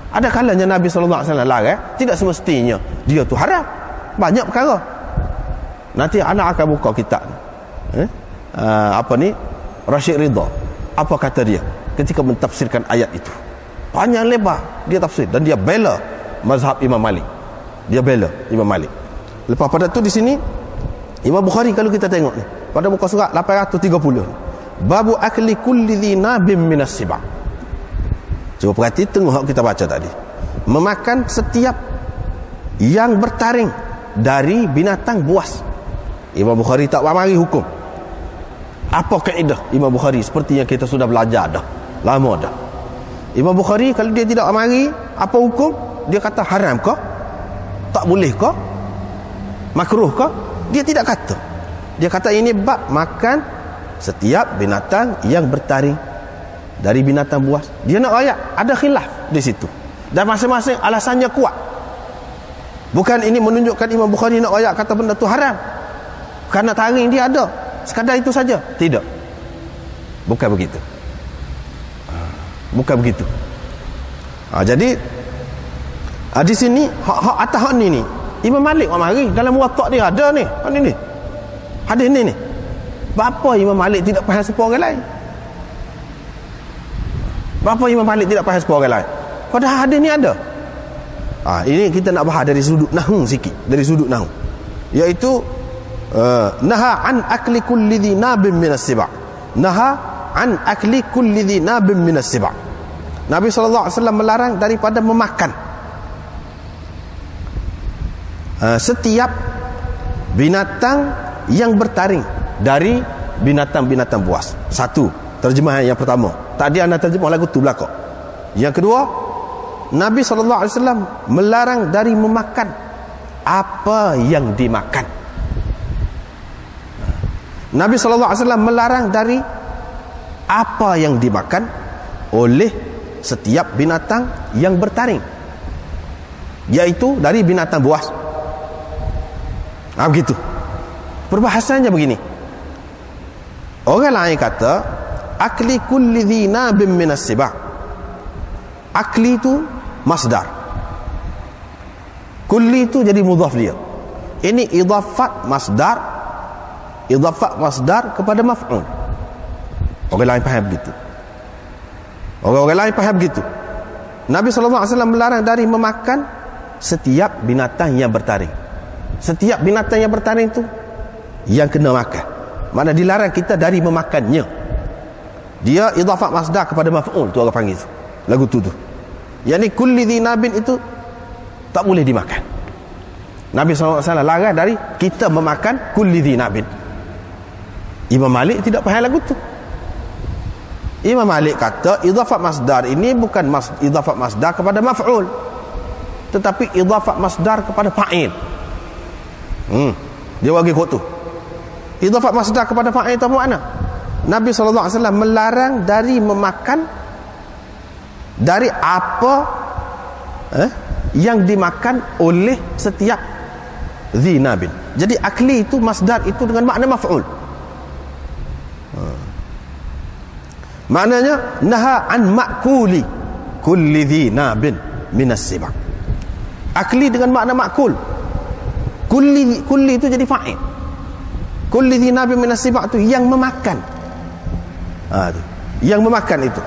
Speaker 1: Ada kalanya Nabi SAW larang, tidak semestinya dia tu haram. Banyak perkara. Nanti anak akan buka kitab ni. Apa ni? Rashid Ridha. Apa kata dia ketika mentafsirkan ayat itu? Panjang lebar dia tafsir dan dia bela mazhab Imam Malik. Dia bela Imam Malik. Lepas pada tu di sini Imam Bukhari kalau kita tengok ni pada muka surat 830 babu akli kulli dhi nabim minas siba. Cuba perhati tengok kita baca tadi. Memakan setiap yang bertaring dari binatang buas. Imam Bukhari tak mari hukum. Apa kaedah Imam Bukhari seperti yang kita sudah belajar dah, lama dah. Imam Bukhari kalau dia tidak mari apa hukum? Dia kata haram ke? Tak boleh ke? Makruh ke? Dia tidak kata. Dia kata ini bab makan setiap binatang yang bertaring dari binatang buas. Dia nak ayat, ada khilaf di situ. Dan masing-masing alasannya kuat. Bukan ini menunjukkan Imam Bukhari nak ayat kata benda tu haram kerana taring dia ada. Sekadar itu saja. Tidak. Bukan begitu. Bukan begitu. Jadi di sini hak atas hak ni Imam Malik mari dalam Muwatta dia ada ni. Ni. Hadis ni. Bapa Imam Malik tidak faham sepuluh orang lain? Bapa Imam Malik tidak faham sepuluh orang lain? Padahal hadis ni ada. Ini kita nak bahas dari sudut nahwu sikit, dari sudut nahwu. Iaitu naha an akli kulli dhi nabim minas siba. Naha an akli kulli dhi nabim minas siba. Nabi SAW melarang daripada memakan setiap binatang yang bertaring dari binatang-binatang buas. Satu, terjemahan yang pertama. Tadi anda terjemah lagu tu belakang. Yang kedua, Nabi SAW melarang dari memakan apa yang dimakan. Nabi SAW melarang dari apa yang dimakan oleh setiap binatang yang bertaring, yaitu dari binatang buas. Begitu. Perbahasannya begini. Orang lain kata akli kulli dhi nabim minas siba. Akli itu masdar, kulli itu jadi mudhaf dia. Ini idafat masdar, idafat masdar kepada maf'ul. Orang lain faham begitu. Orang-orang lain faham begitu. Nabi SAW melarang dari memakan setiap binatang yang bertaring. Setiap binatang yang bertaring itu yang kena makan. Mana dilarang kita dari memakannya. Dia idafat masdar kepada maf'ul tu orang panggil tu. Lagu tu. Yang ni kulli dhi nabin itu tak boleh dimakan. Nabi SAW larang dari kita memakan kulli dhi nabin. Imam Malik tidak faham lagu tu. Imam Malik kata idafat masdar ini bukan idafat masdar kepada maf'ul, tetapi idafat masdar kepada fa'il. Dia bagi kod tu. Idafat masdar kepada fa'il itu apa makna? Nabi SAW melarang dari memakan dari apa yang dimakan oleh setiap dhinabin. Jadi akli itu masdar itu dengan makna maf'ul. Maknanya naha an ma'kuli kulli dhi nabin minas sibak. Akli dengan makna ma'kul. Kulli itu jadi fa'il. Kulli dhi nabin minas sibak itu yang memakan. Tu. Yang memakan itu.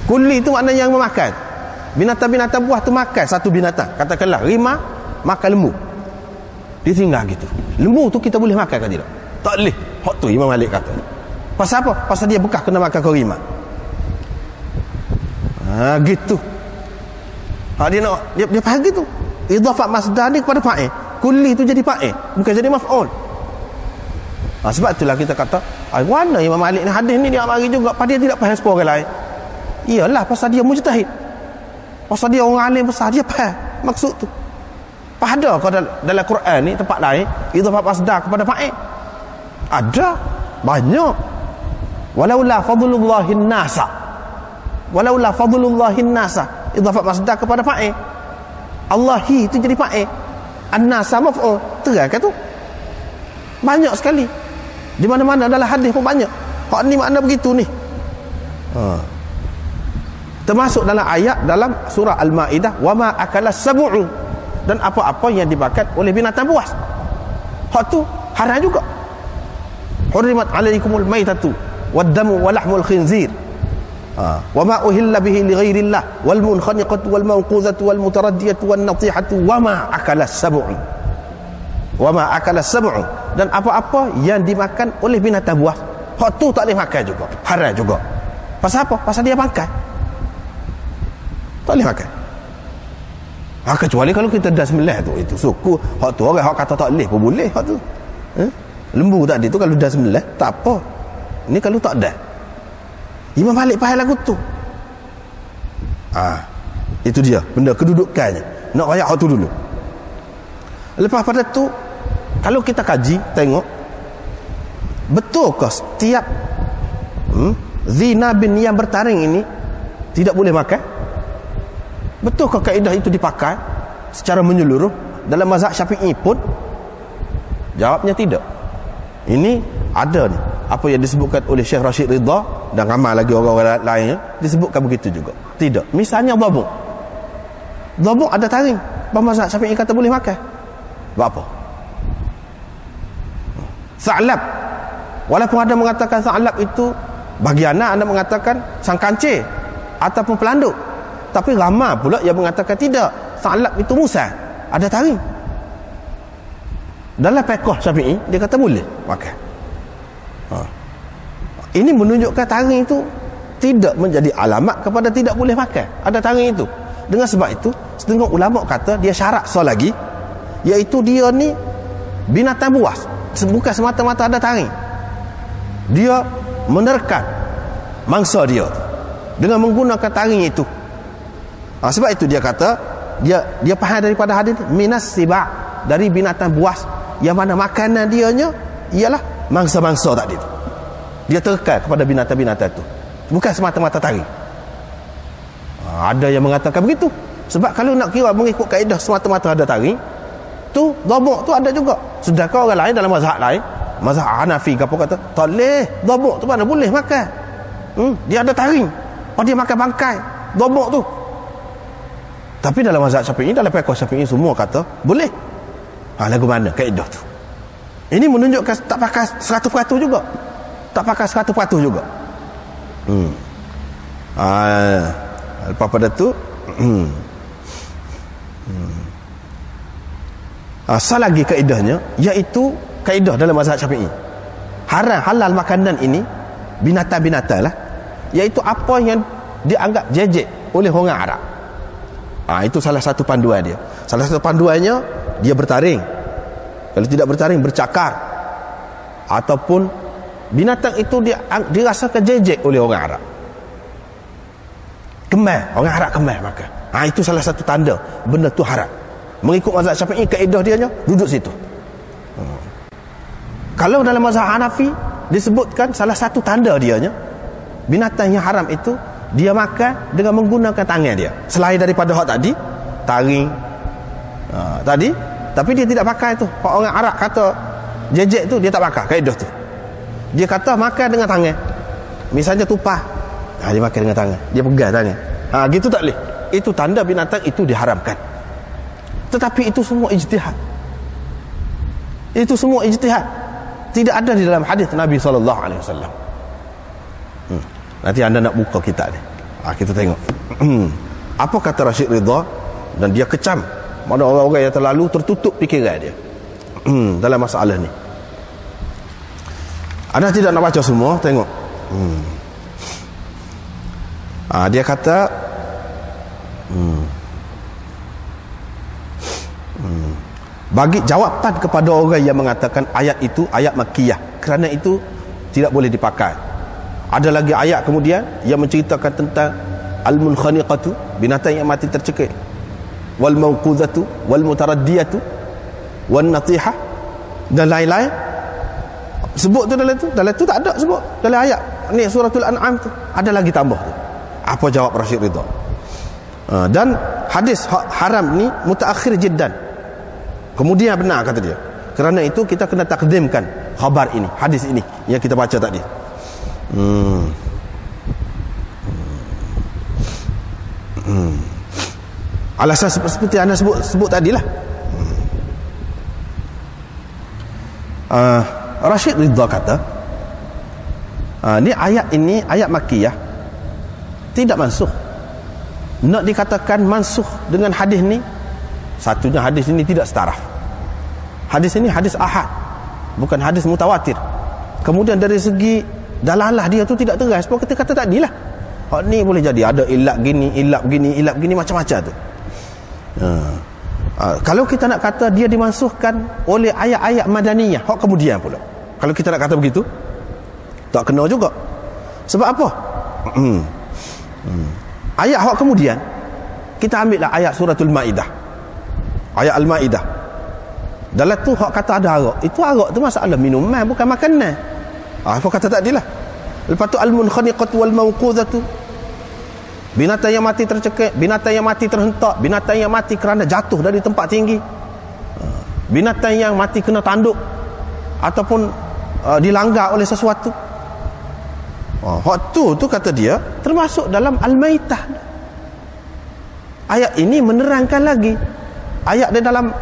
Speaker 1: Kulli itu maknanya yang memakan. Binatang-binatang buah tu makan satu binatang. Katakanlah rimau makan lembu. Dia tinggal gitu. Lembu tu kita boleh makan ke tidak? Tak boleh. Hak tu Imam Malik kata. Pasal apa? Pasal dia bekas kena makan rimau. Gitu. Dia faham gitu. Idhafat masdar ni kepada fa'il. Kulli tu jadi fa'il, bukan jadi maf'ul. Sebab itulah kita kata, mana Imam Malik ni hadis ni dia mari juga pasal dia tidak faham sepuluh orang lain. Iyalah pasal dia mujtahid. Pasal dia orang alim besar, dia faham maksud tu. Ada kau dalam Quran ni tempat lain idhafat masdar kepada fa'il? Ada, banyak. Walaula fadlullahin nasa. Walaula fadlullahin nasa. Idhafat masdar kepada fa'il. Allahi itu jadi fa'il. An-nasa maf'ul. Terang kan tu? Banyak sekali. Di mana-mana dalam hadis pun banyak. Hak ni makna begitu ni. Termasuk dalam ayat dalam surah Al-Maidah, wa ma akala sab'u, dan apa-apa yang dimakan oleh binatang buas. Hak tu haram juga. Hurrimat alaikumul maitatu wad-damu wa lahmul khinzir. Wa ma uhilla bihi li ghairillah wal munkhaniqatu wal mawquzatu wal mutaraddiyatu wan natihatu wa ma akala sab'u. Wa ma akala sab'u, dan apa-apa yang dimakan oleh binatang buas. Hak tu tak boleh makan juga. Haram juga. Pasal apa? Pasal dia makan. Tak boleh makan. Kecuali kalau kita dah sembelih tu, itu suku. Hak tu orang hak kata tak boleh pun boleh hak tu. Lembu tadi tu kalau dah sembelih tak apa. Ni kalau tak dah. Imam Malik faham lagu tu. Itu dia benda kedudukannya. Nak ayat hak tu dulu. Lepas pada tu, kalau kita kaji tengok, betulkah setiap zina bin yang bertaring ini tidak boleh makan? Betulkah kaedah itu dipakai secara menyeluruh dalam mazhab Syafi'i pun? Jawabnya tidak. Ini ada ni apa yang disebutkan oleh Syekh Rashid Ridha dan ramai lagi orang-orang lain disebutkan begitu juga. Tidak. Misalnya dhabuk. Dhabuk ada taring. Mazhab Syafi'i kata boleh makan. Buat apa? Sa'lab. Walaupun ada mengatakan sa'lab itu bagi anak, anda mengatakan sang kancil ataupun pelanduk. Tapi ramai pula yang mengatakan tidak. Sa'lab itu Musa. Ada taring. Dalam fiqh Syafi'i dia kata boleh makan. Ini menunjukkan taring itu tidak menjadi alamat kepada tidak boleh makan. Ada taring itu. Dengan sebab itu setengah ulama kata dia syarat lagi, iaitu dia ni binatang buas, bukan semata-mata ada taring. Dia menerkam mangsa dia dengan menggunakan taring itu. Sebab itu dia kata dia faham daripada hadis minas siba, dari binatang buas yang mana makanan dianya ialah mangsa-mangsa tadi tu. Dia terkal kepada binatang-binatang tu, bukan semata-mata taring. Ada yang mengatakan begitu. Sebab kalau nak kira mengikut kaedah semata-mata ada taring tu, dhabuk tu ada juga. Sedangkan orang lain dalam mazhab lain, mazhab Hanafi ke apa kata tak boleh, dhabuk tu mana boleh makan. Dia ada taring. Dia makan bangkai dhabuk tu. Tapi dalam mazhab Syafi'i, dalam fiqh Syafi'i semua kata boleh. Lagu mana kaedah tu? Ini menunjukkan tak pakai 100% juga. Tak pakai 100% juga. Lepas pada tu asal lagi kaedahnya, iaitu kaedah dalam mazhab Syafi'i. Haram halal makanan ini binatang-binatang lah, iaitu apa yang dianggap jejek oleh orang Arab. Itu salah satu panduan dia. Salah satu panduannya dia bertaring. Kalau tidak bertaring, bercakar, ataupun binatang itu dirasakan jejek oleh orang Arab. Kemar, orang Arab kemar makan. Itu salah satu tanda benda tu haram. Mengikut mazhab Syafi'i, kaedah dia duduk situ. Kalau dalam mazhab Hanafi disebutkan salah satu tanda dianya, binatang yang haram itu dia makan dengan menggunakan tangan dia. Selain daripada hak tadi, taring tadi, tapi dia tidak pakai tu. Hak orang Arab kata jejek tu dia tak pakai kaedah tu. Dia kata makan dengan tangan. Misalnya tupai, dia makan dengan tangan, dia pegang tangan, gitu tak boleh. Itu tanda binatang itu diharamkan. Tetapi itu semua ijtihad. Itu semua ijtihad. Tidak ada di dalam hadis Nabi SAW. Nanti anda nak buka kitab ni, kita tengok apa kata Rashid Ridha. Dan dia kecam mana orang-orang yang terlalu tertutup fikiran dia dalam masalah ni. Anda tidak nak baca semua, tengok. Dia kata bagi jawapan kepada orang yang mengatakan ayat itu ayat makkiyah, kerana itu tidak boleh dipakai. Ada lagi ayat kemudian yang menceritakan tentang al-munkhaniqatu, binatang yang mati tercekik, wal mawqudhatu wal mutaraddiyatu wan natihah, dan lain-lain. Sebut tu dalam tu tak ada sebut dalam ayat ni suratul an'am tu. Ada lagi tambah tu. Apa jawab Rashid Ridha? Dan hadis haram ni mutaakhir jiddan, kemudian benar kata dia. Kerana itu kita kena takdimkan khabar ini, hadis ini yang kita baca tadi. Alasan seperti anda sebut tadilah. Rashid Ridha kata ni ayat ini ayat makkiyah, tidak mansuh. Nak dikatakan mansuh dengan hadis ni, satunya hadis ini tidak setaraf. Hadis ini hadis ahad, bukan hadis mutawatir. Kemudian dari segi dalalah dia tu tidak tegas. Sebab kita kata tadilah, ni boleh jadi ada ilap gini macam-macam tu. Kalau kita nak kata dia dimansuhkan oleh ayat-ayat madaniyah, hak kemudian pula. Kalau kita nak kata begitu, tak kena juga. Sebab apa? Ayat hak kemudian, kita ambillah ayat suratul Maidah. Ayat Al-Maidah. Dalam tu hak kata ada arak. Itu arak tu masalah minuman, bukan makanan. Apa kata tadilah. Lepas tu al-munkhaniqatu wal mawqudhatu, binatang yang mati tercekik, binatang yang mati terhentak, binatang yang mati kerana jatuh dari tempat tinggi, binatang yang mati kena tanduk ataupun dilanggar oleh sesuatu. Hak tu kata dia termasuk dalam al-maitah. Ayat ini menerangkan lagi. Ayat di dalam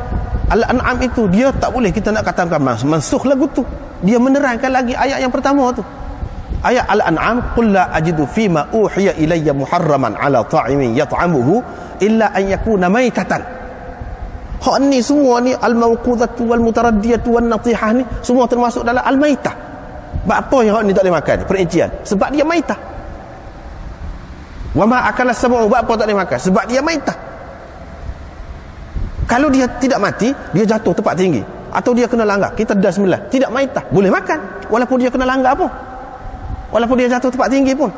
Speaker 1: Al-An'am itu dia tak boleh kita nak katakan mansuh lagu tu. Dia menerangkan lagi ayat yang pertama tu. Ayat Al-An'am, qul la ajidu fima uhiya ilayya muharraman ala ta'imin yat'amuhu illa an yakuna maitatan. Hak ni semua ni al-mawqudhatu wal mutaraddiyatu wan natihah ni semua termasuk dalam al-maitah. Sebab apa yang hak ni tak boleh makan? Perincian. Sebab dia maitah. Wa ma akala sab'u, sebab apa tak boleh makan? Sebab dia maitah. Kalau dia tidak mati, dia jatuh tempat tinggi atau dia kena langgar, kita dah sembilan, tidak maitah, boleh makan walaupun dia kena langgar apa. Walaupun dia jatuh tempat tinggi pun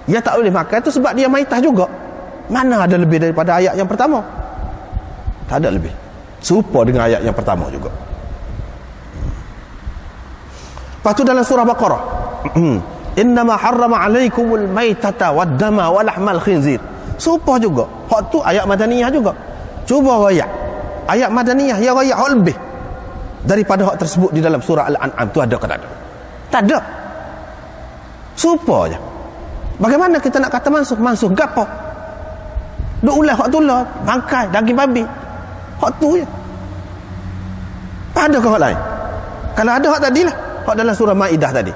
Speaker 1: dia tak boleh makan, itu sebab dia maitah juga. Mana ada lebih daripada ayat yang pertama? Tak ada lebih. Serupa dengan ayat yang pertama juga. Lepas tu dalam surah Baqarah, innama harrama alaikumul maitata wad dama wa lahmal khinzir. Serupa juga. Hak tu ayat madaniyah juga. Cuba rayak ayat madaniyah yang rayak hak lebih daripada hak tersebut di dalam surah Al-An'am tu ada ke tak ada? Tak ada. Serupa je. Bagaimana kita nak kata mansuh? Mansuh gapo? Duk ulah hak tu lah, bangkai daging babi. Hak tu je. Ada ke hak lain? Kalau ada hak tadilah, hak dalam surah Maidah tadi.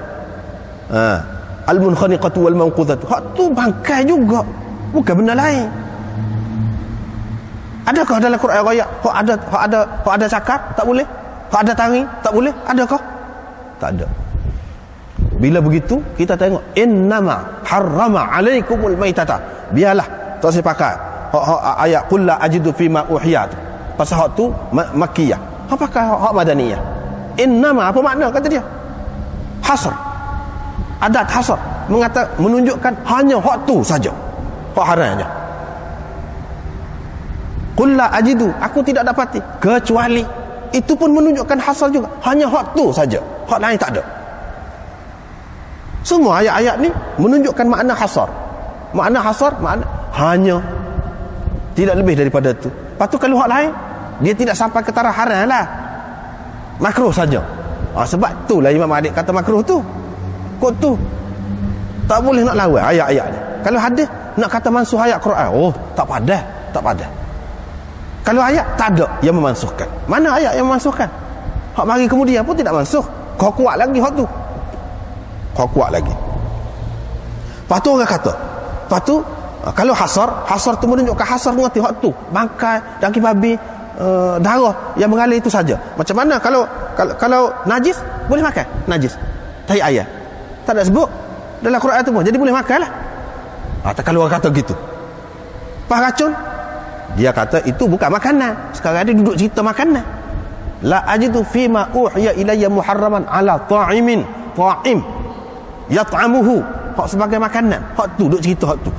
Speaker 1: Al-munkhaniqatu wal mawqudhatu. Hak tu bangkai juga, bukan benda lain. Adakah dalam Quran ayat hak ada cakap tak boleh? Hak ada tangi tak boleh? Adakah? Tak ada. Bila begitu kita tengok innama harrama alaikumul maitata. Biarlah tak saya pakai hak ayat qul la ajidu fima uhiyat. Pasal hak tu makkiyah. Apakah hak madaniyah? Innama apa makna kata dia? Hasr. Adat hasr menunjukkan hanya hak tu saja. Hak haramnya. Qul la ajidu, aku tidak dapati kecuali. Itu pun menunjukkan hasr juga. Hanya hak tu saja. Hak lain tak ada. Semua ayat-ayat ni menunjukkan makna hasar. Makna hasar, makna hanya, tidak lebih daripada itu. Lepas tu kalau hak lain, dia tidak sampai ke taraf haram lah, makruh saja. Sebab itulah Imam Adik kata makruh tu. Kod tu Tak boleh nak lawan ayat-ayat ni. Kalau hadis nak kata mansuh ayat Quran, oh tak padah, tak padah. Kalau ayat tak ada yang memansuhkan. Mana ayat yang memansuhkan? Hak mari kemudian pun tidak mansuh. Kau kuat lagi hak tu. Kau kuat lagi. Lepas tu orang kata, lepas tu kalau hasar tu menunjukkan hasar mengerti hak tu. Bangkai, daging babi, darah yang mengalir itu saja. Macam mana kalau najis boleh makan? Najis. Tai ayat. Tak ada sebut dalam Quran tu pun. Jadi boleh makan lah. Kalau orang kata gitu. Pas racun, dia kata itu bukan makanan. Sekarang dia duduk cerita makanan. La ajidu fima uhiya ilayya muharraman ala ta'imin ta'im yat'amuhu. Hak sebagai makanan. Hak tu duduk cerita hak tu.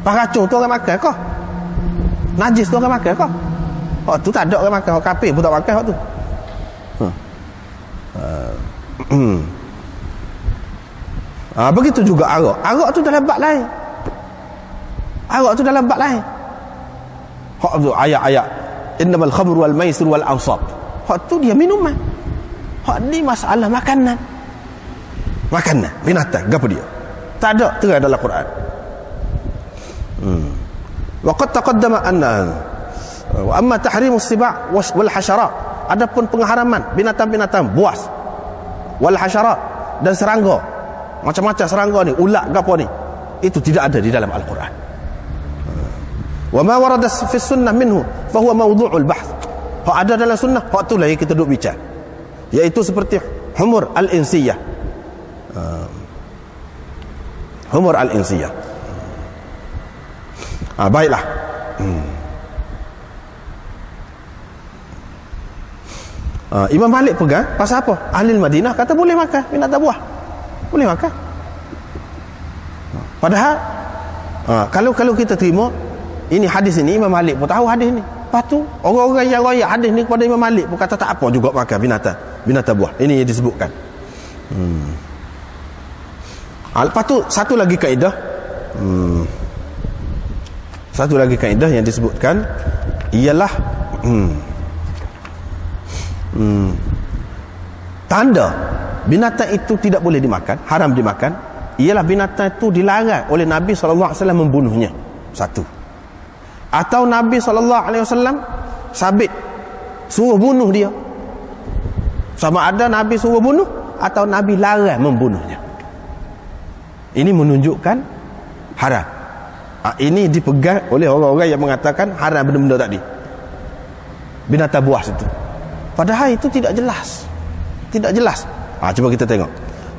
Speaker 1: Pas racun tu orang makan kah? Najis tu orang makan kah? Hak tu tak ada orang makan. Hak kafir pun tak makan hak tu. Begitu juga arak. Arak tu dalam bab lain. Arak tu dalam bab lain. Hak tu ayat-ayat innamal khamru wal maisir wal ansab. Hak tu dia minuman. Hak ni masalah makanan. Makanan, binatang, gapo dia? Tak ada terang dalam Quran. Wa qad taqaddama anna wa amma tahrimus siba' wal hasyarat. Adapun pengharaman binatang-binatang buas wal hasyarat dan serangga. Macam-macam serangga ni, ulat gapo ni. Itu tidak ada di dalam Al-Quran. Wa ma warada fi sunnah minhu fa huwa mawdu'ul bahth. Hak ada dalam sunnah, hak tu lah yang kita duk bincang. Iaitu seperti humur al-insiyah. Humur al-insiyah. Baiklah. Imam Malik pegang pasal apa? Ahli Madinah kata boleh makan binatang buah. Boleh makan. Padahal kalau kita terima ini hadis ini, Imam Malik pun tahu hadis ni. Lepas tu orang-orang yang royak hadis ni kepada Imam Malik pun kata tak apa juga makan binatang buah. Ini yang disebutkan. Lepas tu satu lagi kaedah. Satu lagi kaedah yang disebutkan ialah tanda binatang itu tidak boleh dimakan, haram dimakan, ialah binatang itu dilarang oleh Nabi SAW membunuhnya. Satu. Atau Nabi SAW sabit suruh bunuh dia. Sama ada Nabi suruh bunuh atau Nabi larang membunuhnya. Ini menunjukkan haram. Ini dipegang oleh orang-orang yang mengatakan haram benda-benda tadi. Binatang buas itu. Padahal itu tidak jelas. Tidak jelas. Cuba kita tengok.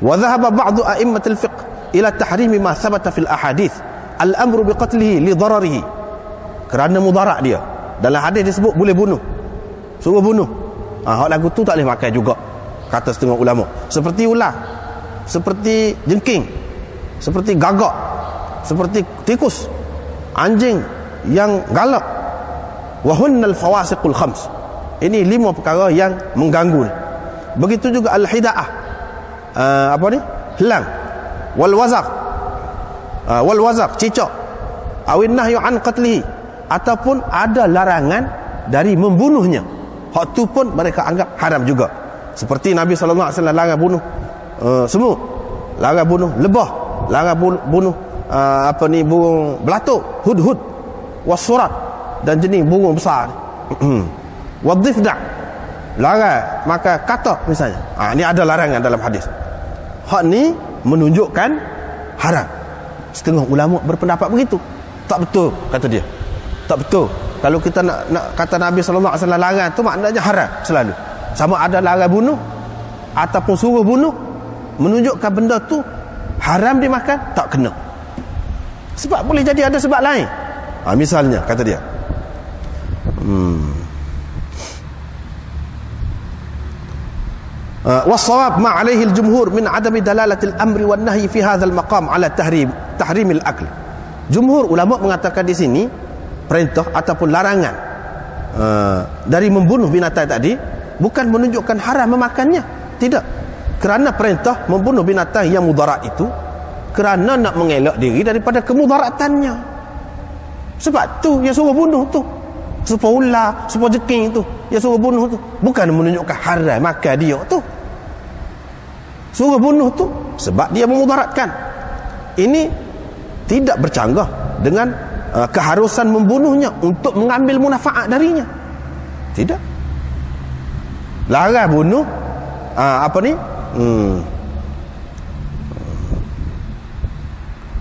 Speaker 1: Wa dhahaba ba'du a'immatil fiqh ila tahrimi ma thabata fil ahadith al-amru biqatlihi li dararihi. Kerana mudarat dia. Dalam hadis disebut boleh bunuh. Suruh bunuh. Hak lagu tu tak boleh makan juga. Kata setengah ulama. Seperti ular. Seperti jengking. Seperti gagak. Seperti tikus. Anjing yang galak. Wa hunnal fawasiqul khams. Ini 5 perkara yang mengganggu. Begitu juga al-hida'ah. Apa ni? Helang. Wal wazaq, cicak. Awin nahyu an qatlihi. Ataupun ada larangan dari membunuhnya. Hak tu pun mereka anggap haram juga. Seperti Nabi SAW larang bunuh semut, larang bunuh lebah, larang bunuh burung belatuk, hudhud, wasurat dan jenis burung besar. Wadhifda, larang maka katak misalnya. Ini ada larangan dalam hadis. Hak ni menunjukkan haram. Setengah ulama berpendapat begitu. Tak betul kata dia. Tak betul. Kalau kita nak kata Nabi SAW larang tu maknanya haram selalu. Sama ada larang bunuh ataupun suruh bunuh, menunjukkan benda tu haram dimakan, tak kena. Sebab boleh jadi ada sebab lain. Misalnya kata dia, was-shawab ma 'alaihi al-jumhur min 'adami dalalati al-amri wan-nahyi fi hadzal maqam 'ala tahrim al-akl. Jumhur ulama mengatakan di sini perintah ataupun larangan dari membunuh binatang tadi bukan menunjukkan haram memakannya. Tidak. Kerana perintah membunuh binatang yang mudarat itu kerana nak mengelak diri daripada kemudaratannya. Sebab tu yang suruh bunuh tu. Supaya ular, supaya jeking tu, yang suruh bunuh tu bukan menunjukkan haram makan dia tu. Suruh bunuh tu sebab dia memudaratkan. ini tidak bercanggah dengan keharusan membunuhnya untuk mengambil munafaat darinya. Tidak. Larang bunuh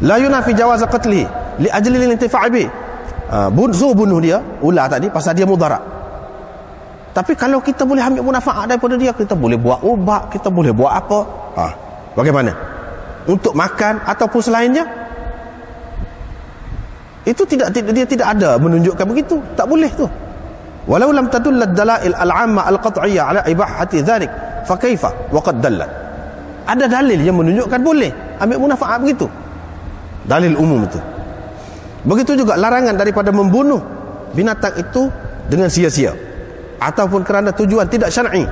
Speaker 1: la yunafi jawaz qatli li ajli al-intifa' bi. Bunuh dia ular tadi pasal dia mudarat. Tapi kalau kita boleh ambil munafaat daripada dia, kita boleh buat ubat, kita boleh buat apa? Bagaimana? Untuk makan ataupun selainnya? Itu dia tidak ada menunjukkan begitu. Tak boleh tu. Walau lam tadull ad-dalail al-'amma al-qat'iyyah 'ala ibahati dhalik, fa kaifa wa qad dallat. Ada dalil yang menunjukkan boleh ambil munafaat begitu. Dalil umum itu. Begitu juga larangan daripada membunuh binatang itu dengan sia-sia ataupun kerana tujuan tidak syar'i.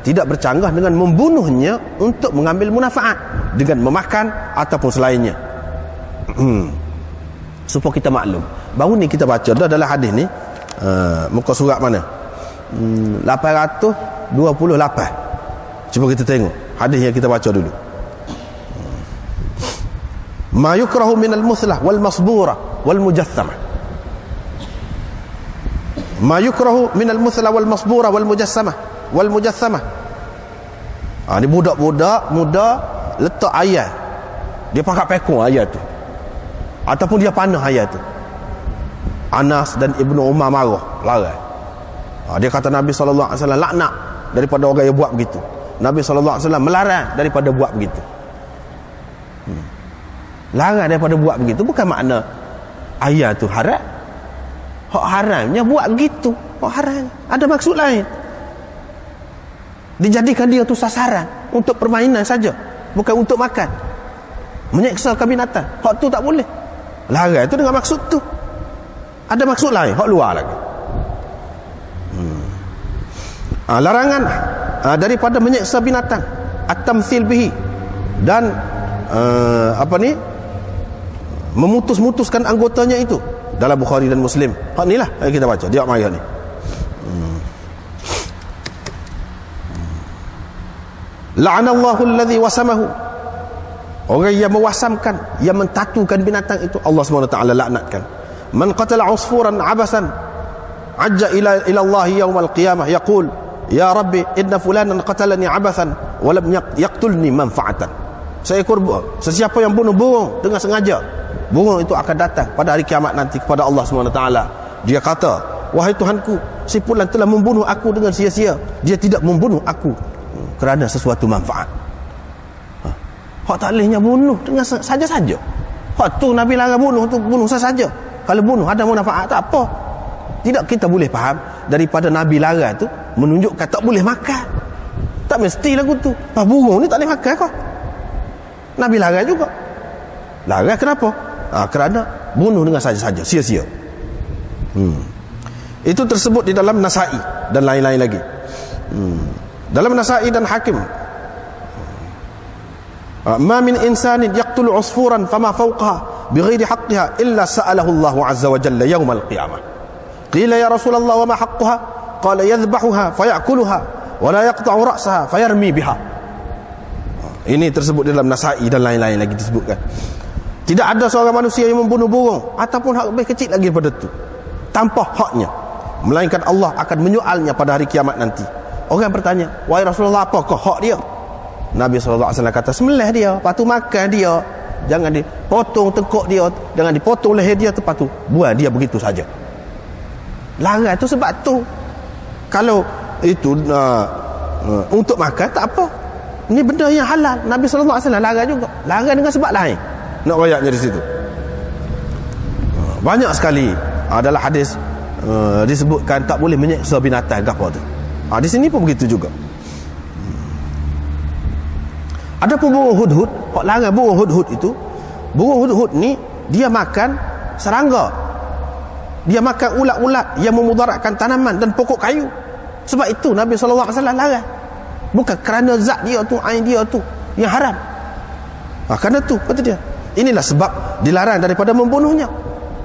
Speaker 1: Tidak bercanggah dengan membunuhnya untuk mengambil munafaat dengan memakan ataupun selainnya. Supaya kita maklum. Baru ni kita baca dah dalam hadis ni, muka surat mana? 828. Cuba kita tengok hadis yang kita baca dulu. Ma yukrahu minal muthlah wal masbura wal mujassamah. Ma yukrahu minal muthlah wal masbura wal mujassamah wal mujassamah. Ni budak-budak muda letak ayat. Dia pakai pekong ayat tu. Ataupun dia panah ayat tu. Anas dan Ibnu Umar marah, larang. Dia kata Nabi SAW laknat daripada orang yang buat begitu. Nabi SAW melarang daripada buat begitu. Larang daripada buat begitu bukan makna ayat tu haram. Hak haramnya buat begitu. Hak haram. Ada maksud lain. Dijadikan dia tu sasaran untuk permainan saja, bukan untuk makan. Menyeksakan binatang. Hak tu tak boleh. Larang itu dengan maksud tu. Ada maksud lain, hak luar lagi. Larangan daripada menyeksa binatang, at-tamthil bihi, dan memutus-mutuskan anggotanya itu, dalam Bukhari dan Muslim. Hak ni lah kita baca dia ayat ni. La'anallahu alladhi wasamahu. Orang yang mewasamkan, yang mentatukan binatang itu, Allah SWT laknatkan. Man qatala usfuran abasan ajja ila Allah yawmal qiyamah yaqul ya rabbi inna fulanan qatalani abasan wa lam yaqtulni manfa'atan. Sesiapa yang bunuh burung dengan sengaja, burung itu akan datang pada hari kiamat nanti kepada Allah SWT. Dia kata, wahai Tuhanku, si fulan telah membunuh aku dengan sia-sia. Dia tidak membunuh aku kerana sesuatu manfaat. Hak tak bolehnya bunuh dengan saja-saja. Hak tu Nabi larang bunuh tu, bunuh saja. Kalau bunuh ada manfaat tak apa. Tidak kita boleh faham daripada Nabi larang tu menunjukkan tak boleh makan. Tak mesti lagu tu. Burung ni tak boleh makan kau. Nabi larang juga. Larang kenapa? Kerana bunuh dengan saja-saja, sia-sia. Itu tersebut di dalam Nasa'i dan lain-lain lagi. Dalam Nasa'i dan Hakim, ma min insanin yaqtulu usfuran fama fawqaha bighairi haqqiha illa sa'alahu Allah azza wa jalla yawmal qiyamah. Qila ya Rasulullah wa ma haqquha? Qala yadhbahuha fayakuluha wa la yaqta'u ra'saha fayarmi biha. Ini tersebut dalam Nasa'i dan lain-lain lagi disebutkan. Tidak ada seorang manusia yang membunuh burung ataupun hak lebih kecil lagi daripada itu tanpa haknya, melainkan Allah akan menyoalnya pada hari kiamat nanti. Orang bertanya, wahai Rasulullah, apakah hak dia? Nabi SAW kata, sembelih dia, lepas tu makan dia, jangan dipotong tengkuk dia, jangan dipotong leher dia, lepas tu buat dia begitu saja. Larang tu sebab tu. Kalau itu untuk makan tak apa, ini benda yang halal. Nabi SAW larang juga. Larang dengan sebab lain. Nak ayatnya di situ banyak sekali. Dalam hadis disebutkan tak boleh menyeksa binatang apa tu. Di sini pun begitu juga. Ada pun burung hudhud. Hak larang burung hudhud itu, burung hudhud ni dia makan serangga, dia makan ulat-ulat yang memudaratkan tanaman dan pokok kayu. Sebab itu Nabi SAW larang. Bukan kerana zat dia tu, ain dia tu yang haram. Kerana tu kata dia, inilah sebab dilarang daripada membunuhnya,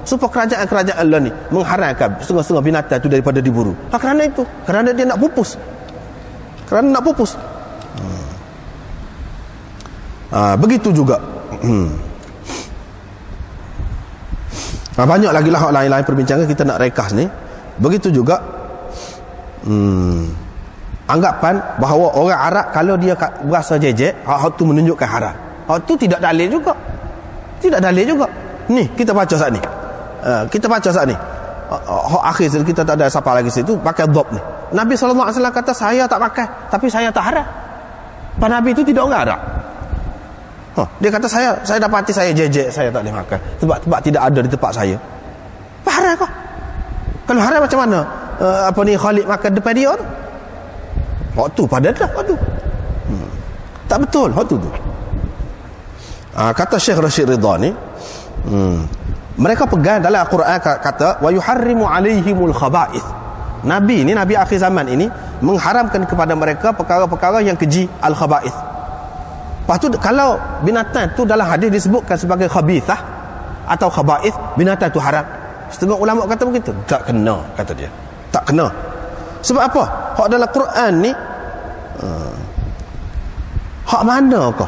Speaker 1: supaya kerajaan-kerajaan Allah ni mengharamkan setengah-setengah binatang itu daripada diburu. Kerana itu, kerana dia nak pupus. Kerana nak pupus. Begitu juga Banyak lagi lah lain-lain perbincangan, kita nak rekas ni. Begitu juga anggapan bahawa orang Arab kalau dia berasa jejek, hak tu menunjukkan haram. Hak tu tidak dalil juga. Tidak dalil juga. Ni kita baca saat ni. Kita baca saat ni. Hak akhir kita tak ada siapa lagi situ pakai dhab ni. Nabi SAW kata saya tak pakai, tapi saya tak haram. Pak Nabi itu tidak orang Arab. Dia kata saya dapati saya jejek, saya tak boleh makan sebab tidak ada di tempat saya. Haram kah? Kalau haram macam mana Khalid makan depan dia tu? Hak tu pada dah hak tu. Tak betul hak tu. Kata Syekh Rashid Ridha ni, mereka pegang dalam Al-Quran kata wa yuharrimu alaihimul khaba'ith. Nabi ni, Nabi akhir zaman ini mengharamkan kepada mereka perkara-perkara yang keji, al-khaba'ith. Lepas tu kalau binatang tu dalam hadis disebutkan sebagai khabithah atau khaba'ith, binatang tu haram. Setengah ulama kata begitu. Tak kena, kata dia. Tak kena. Sebab apa? Hak dalam Quran ni hak mana kau?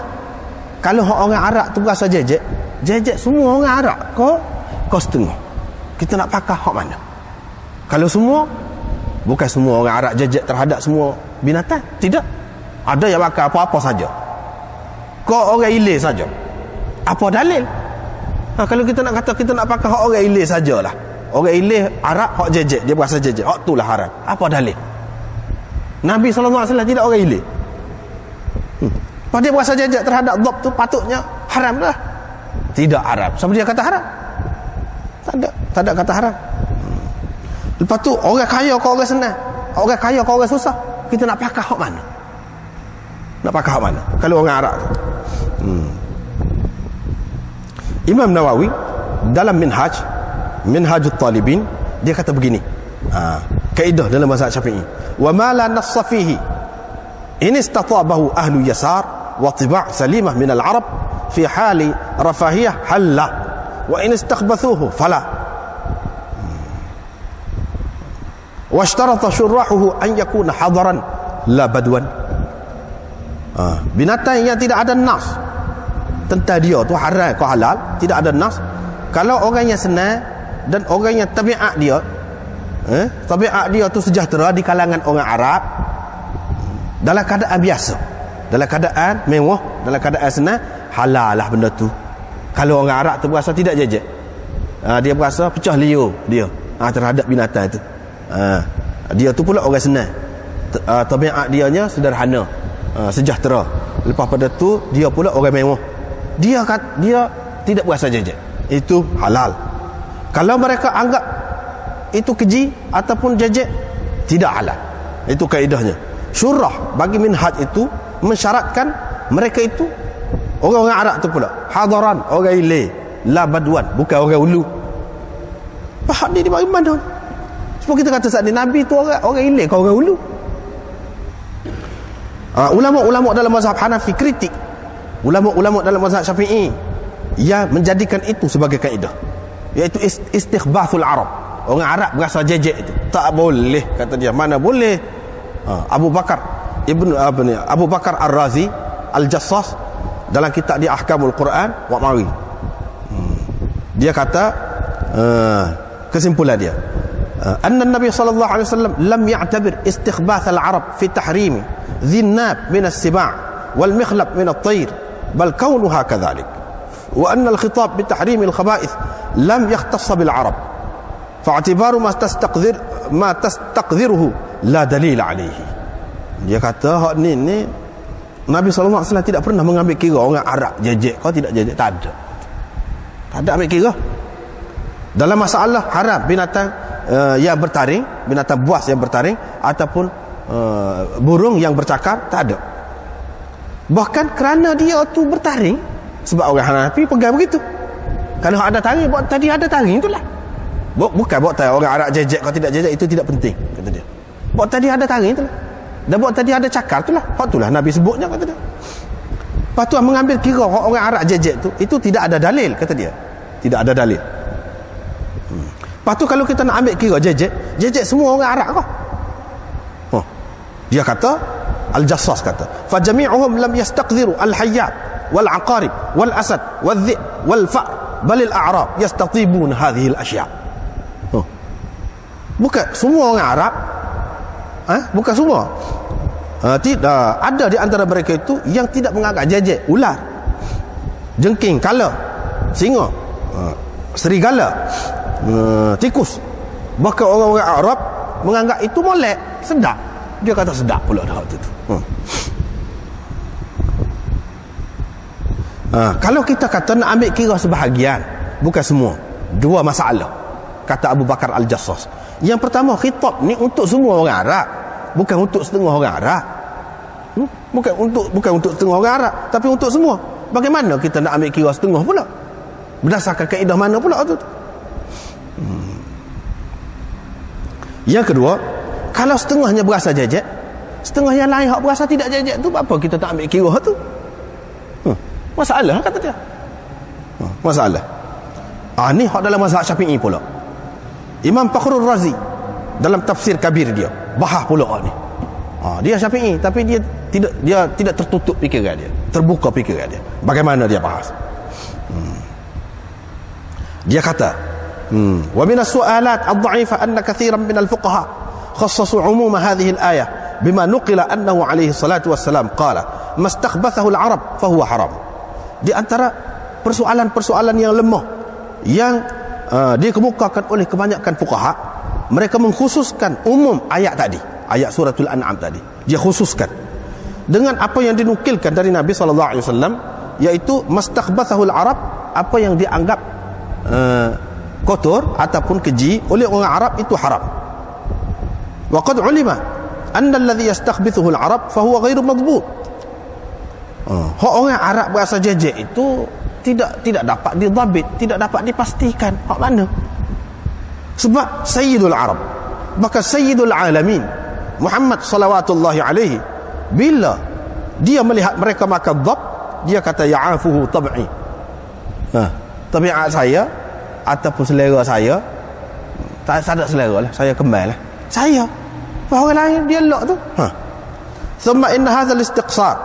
Speaker 1: Kalau hak orang Arab tu berasa jejek semua orang Arab kau setengah. Kita nak pakai hak mana? Kalau semua, bukan semua orang Arab jejek terhadap semua binatang. Tidak. Ada yang pakai apa-apa saja. Kau orang ilir saja. Apa dalil? Kalau kita nak kata kita nak pakai hak orang ilir sajalah. Orang ilir Arab hak jejek, dia berasa jejek. Hak itulah haram. Apa dalil? Nabi SAW tidak orang ilir. Kalau dia berasa jejek terhadap dhab tu patutnya haram dah. Tidak haram. Sama dia kata haram? Tak ada kata haram. Lepas tu orang kaya kau orang senang. Orang kaya kau orang susah. Kita nak pakai hak mana? Nak pakai hak mana? Kalau orang Arab tu. Imam Nawawi dalam Minhajut Talibin dia kata begini. Kaedah dalam mazhab Syafi'i. Wa ma la nassa fihi in istatabahu ahlu yasar wa tiba' salimah min al-arab fi hali rafahiyah halla wa in istakhbathuhu fala. Wa ishtarata syurrahuhu an yakuna hadaran la badwan. Binatang yang tidak ada nas tentang dia tu haram ke halal, tidak ada nas. Kalau orang yang senang dan orang yang tabiat dia tu sejahtera di kalangan orang Arab, dalam keadaan biasa, dalam keadaan mewah, dalam keadaan senang, halal lah benda tu. Kalau orang Arab tu berasa tidak jejek, dia berasa pecah liur dia terhadap binatang tu, dia tu pula orang senang, tabiat dianya sederhana, sejahtera. Lepas pada tu dia pula orang mewah, dia tidak berasa jejek, itu halal. Kalau mereka anggap itu keji ataupun jejek, tidak halal. Itu kaedahnya. Syurah bagi minhaj itu mensyaratkan mereka itu orang-orang Arab tu pula hadaran, orang ilai, la badwan, bukan orang ulu. Faham dia di mana? Sebab kita kata saat ni Nabi tu orang ilai ke orang ulu. Ulama-ulama dalam mazhab Hanafi kritik ulama-ulama dalam mazhab Syafi'i yang menjadikan itu sebagai kaedah, iaitu istikhbathul Arab. Orang Arab berasa jejek itu tak boleh, kata dia. Mana boleh? Abu Bakar Ar-Razi Al-Jassas dalam kitab dia Ahkamul Quran wa Mari, dia kata kesimpulan dia, anna Nabi sallallahu alaihi wasallam lam ya'tabir istikhbath al-Arab fi tahrim dhinnab min as-siba' wal mikhlab min at-tayr bal kaunuha kadhalik, wa anna al-khitab bi tahrim al-khaba'ith lam yakhtass bil Arab fa'tibaru ma tastaqdiruhu la dalil alaihi. Dia kata hak ni Nabi SAW tidak pernah mengambil kira orang Arab jejek kau tidak jejek, tak ada ambil kira dalam masalah haram binatang yang bertaring, binatang buas yang bertaring ataupun burung yang bercakar, tak ada. Bahkan kerana dia tu bertaring, sebab orang Hanafi pegang begitu, kalau ada taring, buat tadi ada taring itulah. Bukan buat tadi orang Arab jejek kau tidak jejek, itu tidak penting, kata dia. Buat tadi ada taring itulah, dan buat tadi ada cakar itulah, hak itulah Nabi sebutnya, kata dia. Lepas tu mengambil kira orang Arab jejek tu, itu tidak ada dalil, kata dia. Tidak ada dalil. Lepas tu kalau kita nak ambil kira jejek semua orang Arab kau. Dia kata Al-Jassas kata fajami'uhum lam yastaqdiru al-hayyat wal aqarib wal asad wal dhi'b wal fa' balil a'rab yastatibun hadhihi al-ashya'. Bukan semua orang Arab, bukan semua. Tidak ada di antara mereka itu yang tidak menganggap jejek ular, jengking, kala, singa, serigala, tikus. Bahkan orang-orang Arab menganggap itu molek, sedap. Dia kata sedap pula dah waktu itu. Kalau kita kata nak ambil kira sebahagian, bukan semua. Dua masalah, kata Abu Bakar Al-Jassas. Yang pertama, khitab ni untuk semua orang Arab, bukan untuk setengah orang Arab. Bukan untuk setengah orang Arab, tapi untuk semua. Bagaimana kita nak ambil kira setengah pula? Berdasarkan kaedah mana pula tu? Yang kedua, kalau setengahnya berasa jejek, setengah yang lain hak berasa tidak jejek tu, apa kita tak ambil kira tu? Masalah kata dia. Masalah. Ni hak dalam mazhab Syafi'i pula. Imam Fakhrul Razi dalam tafsir kabir dia bahas pula ni. Dia Syafi'i tapi dia tidak tertutup fikiran dia, terbuka fikiran dia. Bagaimana dia bahas? Dia kata, wa min as-su'alat ad-dha'ifa anna kathiran min al-fuqaha khassasu 'umum hadhihi al-ayah bima nuqila annahu alayhi salatu wassalam qala mastakhbathahu al-'arab fa huwa haram. Di antara persoalan-persoalan yang lemah yang dikemukakan oleh kebanyakan fuqaha, mereka mengkhususkan umum ayat tadi, ayat suratul An'am tadi. Dia khususkan dengan apa yang dinukilkan dari Nabi SAW, iaitu mastakhbathahul Arab, apa yang dianggap kotor ataupun keji oleh orang Arab itu haram. Wa qad ulima anna alladhi yastakhbithuhu al-Arab fa huwa ghairu madbut. Hak orang Arab berasa jejek itu tidak dapat didabit, tidak dapat dipastikan hak mana. Sebab Sayyidul Arab, maka Sayyidul Alamin Muhammad salawatullahi alaihi, bila dia melihat mereka makan dhab, dia kata ya'afuhu tab'i. Tabiat saya ataupun selera saya, tak ada selera lah, saya kembal lah. Saya orang lain dia elok tu. Thumma inna hadha al-istiqsar,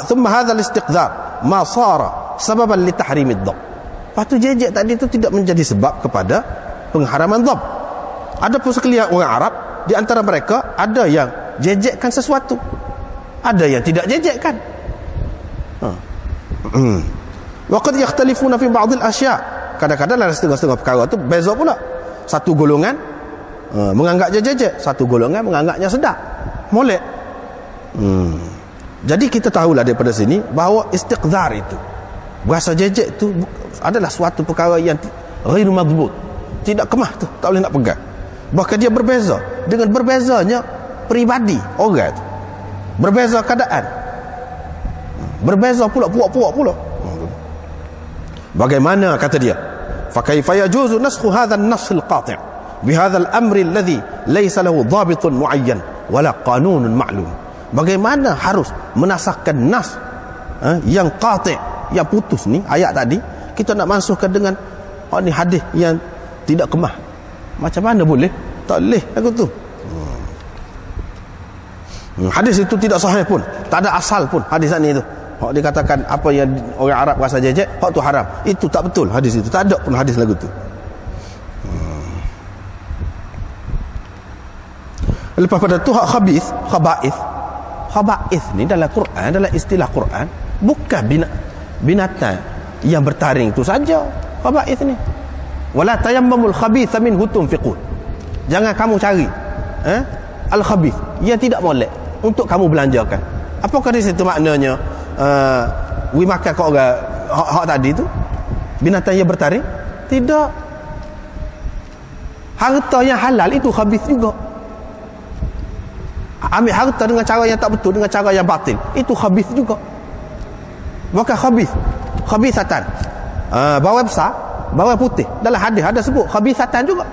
Speaker 1: thumma hadha al-istiqdar ma sara sababan li tahrimid dhab. Lepas tu jejek tadi itu tidak menjadi sebab kepada pengharaman dhab. Adapun sekalian orang Arab, di antara mereka ada yang jejekkan sesuatu, ada yang tidak jejekkan. Wa qad yakhtalifuna fi ba'd al-ashya'. Kadang-kadang dalam setengah-setengah perkara tu beza pula. Satu golongan menganggapnya jejek, satu golongan menganggapnya sedap, molek. Jadi kita tahulah daripada sini bahawa istiqdar itu, berasa jejek itu adalah suatu perkara yang ghairu madbut, tidak kemah tu, tak boleh nak pegang. Bahkan dia berbeza dengan berbezanya peribadi orang tu, berbeza keadaan, berbeza pula puak-puak pula. Bagaimana kata dia, fa kaifa yajuzu naskhu hadha an-nass al-qati' bi hadha al-amr alladhi laysa lahu dhabitun muayyan wala qanunun ma'lum. Bagaimana harus menasahkan nas yang qati', yang putus ni ayat tadi, kita nak masukkan dengan ni hadis yang tidak kemah. Macam mana boleh? Tak boleh aku tu. Hadis itu tidak sahih pun, tak ada asal pun hadis ni itu. Hak dikatakan apa yang orang Arab rasa jejek, hak tu haram. Itu tak betul hadis itu. Tak ada pun hadis lagu tu. Lepas pada tu hak khabith, khaba'ith. Khaba'ith ni dalam Quran, dalam istilah Quran, bukan binatang yang bertaring itu saja. Khaba'ith ni. Wala tayammamul khabitha minhu tunfiqun. Jangan kamu cari al-khabith yang tidak molek untuk kamu belanjakan. Apakah di situ maknanya we makan kat orang hak tadi tu binatang yang bertaring? Tidak. Harta yang halal itu khabith juga. Ambil harta dengan cara yang tak betul, dengan cara yang batil, itu khabith juga. Bukan khabith, khabithatan. Bawang besar, bawang putih, dalam hadis ada sebut khabithatan juga.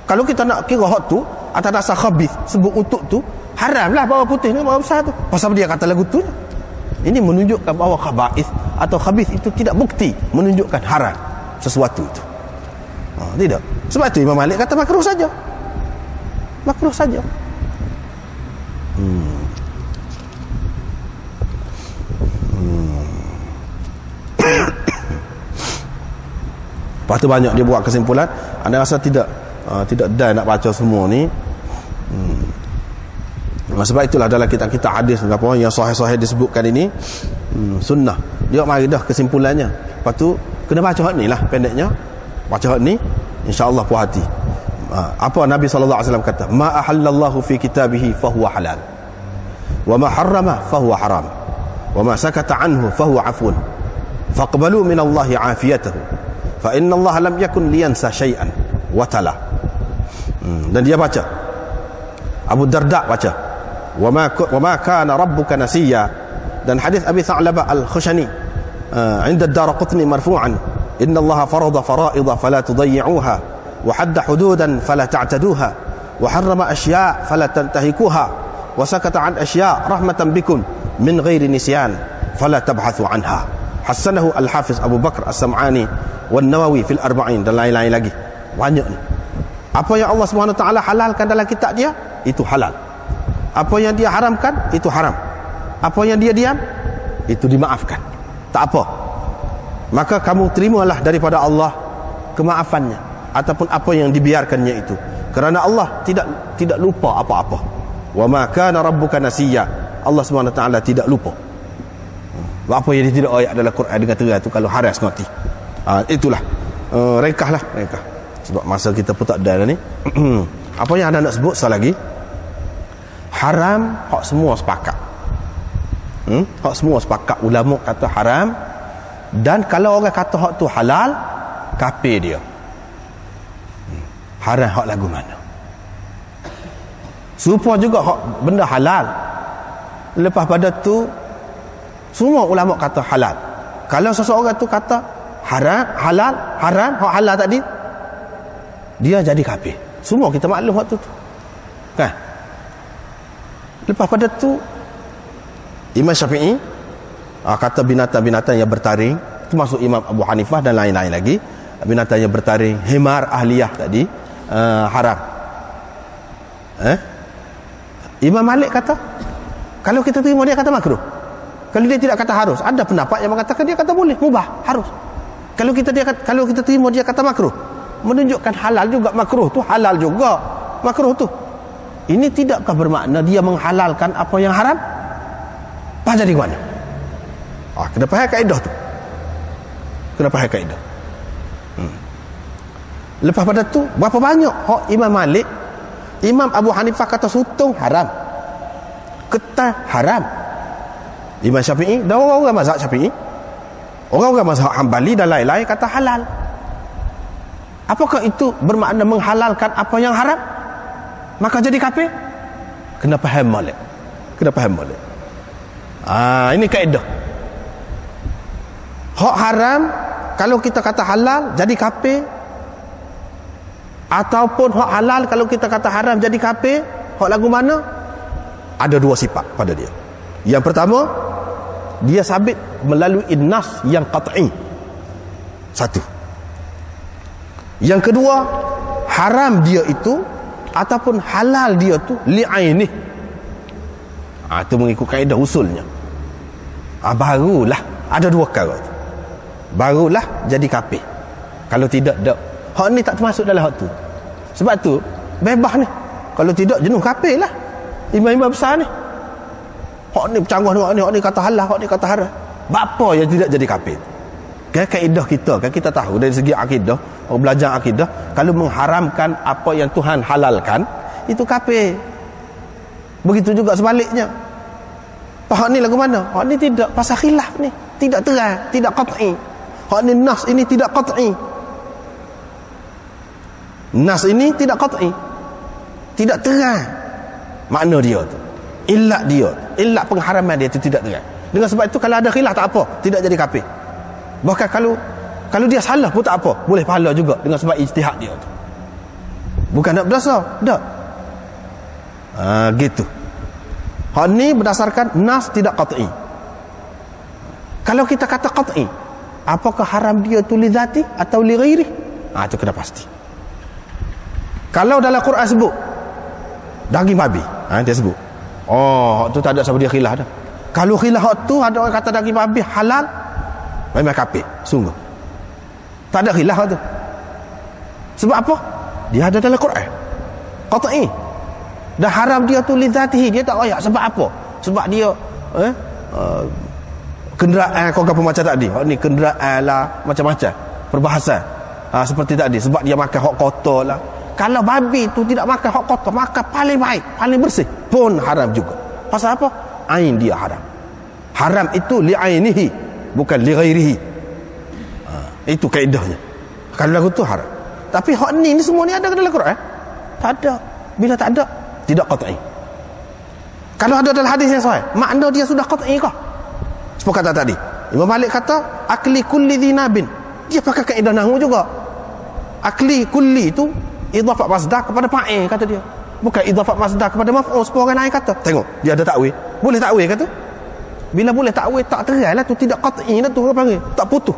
Speaker 1: Kalau kita nak kira hak tu atas dasar khabith, sebut untuk tu, haramlah bawang putih dengan bawang besar tu. Pasal dia kata lagu tu. Ini menunjukkan bahawa khaba'ith atau khabith itu tidak bukti menunjukkan haram sesuatu itu. Tidak. Sebab itu Imam Malik kata makruh saja. Makruh saja. Lepas tu banyak dia buat kesimpulan. Anda rasa tidak dah nak baca semua ni. Sebab itulah dalam kitab-kitab hadis apa yang sahih-sahih disebutkan ini sunnah. Dia mari dah kesimpulannya. Lepas tu kena baca hak ni lah pendeknya. Baca hak ni insya-Allah puas hati. Apa Nabi sallallahu alaihi wasallam kata? Ma ahallallahu fi kitabihi fahuwa halal. Wa ma harrama fahuwa haram. Wa ma sakata anhu fahuwa afun. Faqbalu min Allahi afiyatahu. Fa inna Allah lam yakun liyansa syai'an wa tala. Dan dia baca. Abu Darda baca. Wa ma kana rabbuka nasiya. Dan hadis Abi Tha'labah Al-Khushani عند الدارقطني مرفوعا إن الله فرض فرائض فلا تضيعوها وحد حدودا فلا تعتدوها وحرم أشياء فلا تنتهكوها وسكت عن أشياء رحمة بكم من غير نسيان فلا تبحثوا عنها. حسنه الحافظ أبو بكر السمعاني والنووي في الأربعين. dan lain-lain lagi banyak ni. Apa yang Allah SWT halalkan dalam kitab dia itu halal, apa yang dia haramkan itu haram, apa yang dia diam itu dimaafkan, tak apa. Maka kamu terimalah daripada Allah kemaafannya ataupun apa yang dibiarkannya itu, kerana Allah tidak lupa apa-apa. Wa ma kana rabbuka nasiya. Allah SWT tidak lupa. Apa yang dia tidak ayat dalam Quran dengan terang tu kalau haras ngerti. Itulah ringkaslah ringkas. Sebab masa kita pun tak ada ni. Apa yang anda nak sebut sekali lagi? Haram hak semua sepakat. Hak semua sepakat, ulama kata haram. Dan kalau orang kata hak tu halal, kafir dia. Haram hak lagu mana? Serupa juga hak benda halal. Lepas pada tu semua ulama kata halal. Kalau seseorang tu kata haram, halal, haram, hak halal tadi, dia jadi kafir. Semua kita maklum hak tu. Kan? Lepas pada tu Imam Syafi'i kata binatang-binatang yang bertaring, termasuk Imam Abu Hanifah dan lain-lain lagi, binatang yang bertaring, himar ahliyah tadi haram. Imam Malik kata kalau kita terima dia kata makruh. Kalau dia tidak kata harus. Ada pendapat yang mengatakan dia kata boleh, mubah, harus. Kalau kita terima dia kata makruh, menunjukkan halal juga, makruh tu halal juga, makruh tu. Ini tidakkah bermakna dia menghalalkan apa yang haram? Apa jadi mana? Kena faham kaedah tu. Kena faham kaedah. Lepas pada tu berapa banyak hak Imam Malik, Imam Abu Hanifah kata sutung haram, ketan haram. Imam Syafi'i dan orang-orang mazhab Syafi'i, orang-orang mazhab Hambali dan lain-lain kata halal. Apakah itu bermakna menghalalkan apa yang haram maka jadi kafir? Kena faham Malik. Kena faham Malik. Ini kaedah. Hak haram kalau kita kata halal jadi kafir, ataupun hak halal kalau kita kata haram jadi kafir, hak lagu mana? Ada dua sifat pada dia. Yang pertama, dia sabit melalui nas yang qat'i. Satu. Yang kedua, haram dia itu ataupun halal dia tu li'ainih. Itu mengikut kaedah usulnya. Barulah ada dua perkara tu. Barulah jadi kafir. Kalau tidak, tak. Hak ni tak termasuk dalam hak tu. Sebab tu bebas ni. Kalau tidak jenuh kafir lah imam-imam besar ni. Hak ni bercanggah dengan hak ni kata halal, hak ni kata haram. Bapa yang tidak jadi kafir? Kan kaedah kita, kan kita tahu dari segi akidah, orang belajar akidah, kalau mengharamkan apa yang Tuhan halalkan, itu kafir. Begitu juga sebaliknya. Hak ni lagu mana? Hak ni tidak, pasal khilaf ni. Tidak terang, tidak qat'i. Hak ni nas ini tidak qat'i. Nas ini tidak qat'i. Tidak terang makna dia tu. Illat dia, illat pengharaman dia itu tidak terang. Dengan sebab itu kalau ada khilaf tak apa, tidak jadi kafir. Bahkan kalau dia salah pun tak apa, boleh pahala juga dengan sebab ijtihad dia tu. Bukan nak berdosa, tak. Gitu. Hal ni berdasarkan nas tidak qat'i. Kalau kita kata qat'i, apakah haram dia tu li zati atau li ghairi? Itu kena pasti. Kalau dalam Quran sebut daging babi, dia sebut. Tu tak ada siapa dia khilaf dah. Kalau khilaf tu ada orang kata daging babi halal, memang kafir, sungguh. Tak ada khilaf tu. Sebab apa? Dia ada dalam Quran. Qat'i. Dan haram dia tu li zatihi, dia tak royak. Sebab apa? Sebab dia kenderaan kau apa macam tadi. Hak ni kenderaan lah, macam-macam perbahasan. Seperti tadi, sebab dia makan hak kotor lah. Kalau babi tu tidak makan hak kotor, makan paling baik, paling bersih, pun haram juga. Pasal apa? Ain dia haram. Haram itu li ainihi, bukan li ghairihi. Itu kaedahnya. Kalau lagu tu haram. Tapi hak ni semua ni ada ke dalam Quran? Tak ada. Bila tak ada, tidak qat'i. Kalau ada dalam hadis yang sahih, makna dia sudah qat'i kah? Seperti kata tadi, Imam Malik kata akli kulli dhinabin. Dia pakai kaedah nahwu juga. Akli kulli itu idhafat masdar kepada fa'il, kata dia. Bukan idhafat masdar kepada maf'ul, seperti orang lain kata. Tengok, dia ada takwil. Boleh takwil kata? Bila boleh takwil, tak terai lah tu, tidak qat'i lah tu, orang panggil. Tak putus.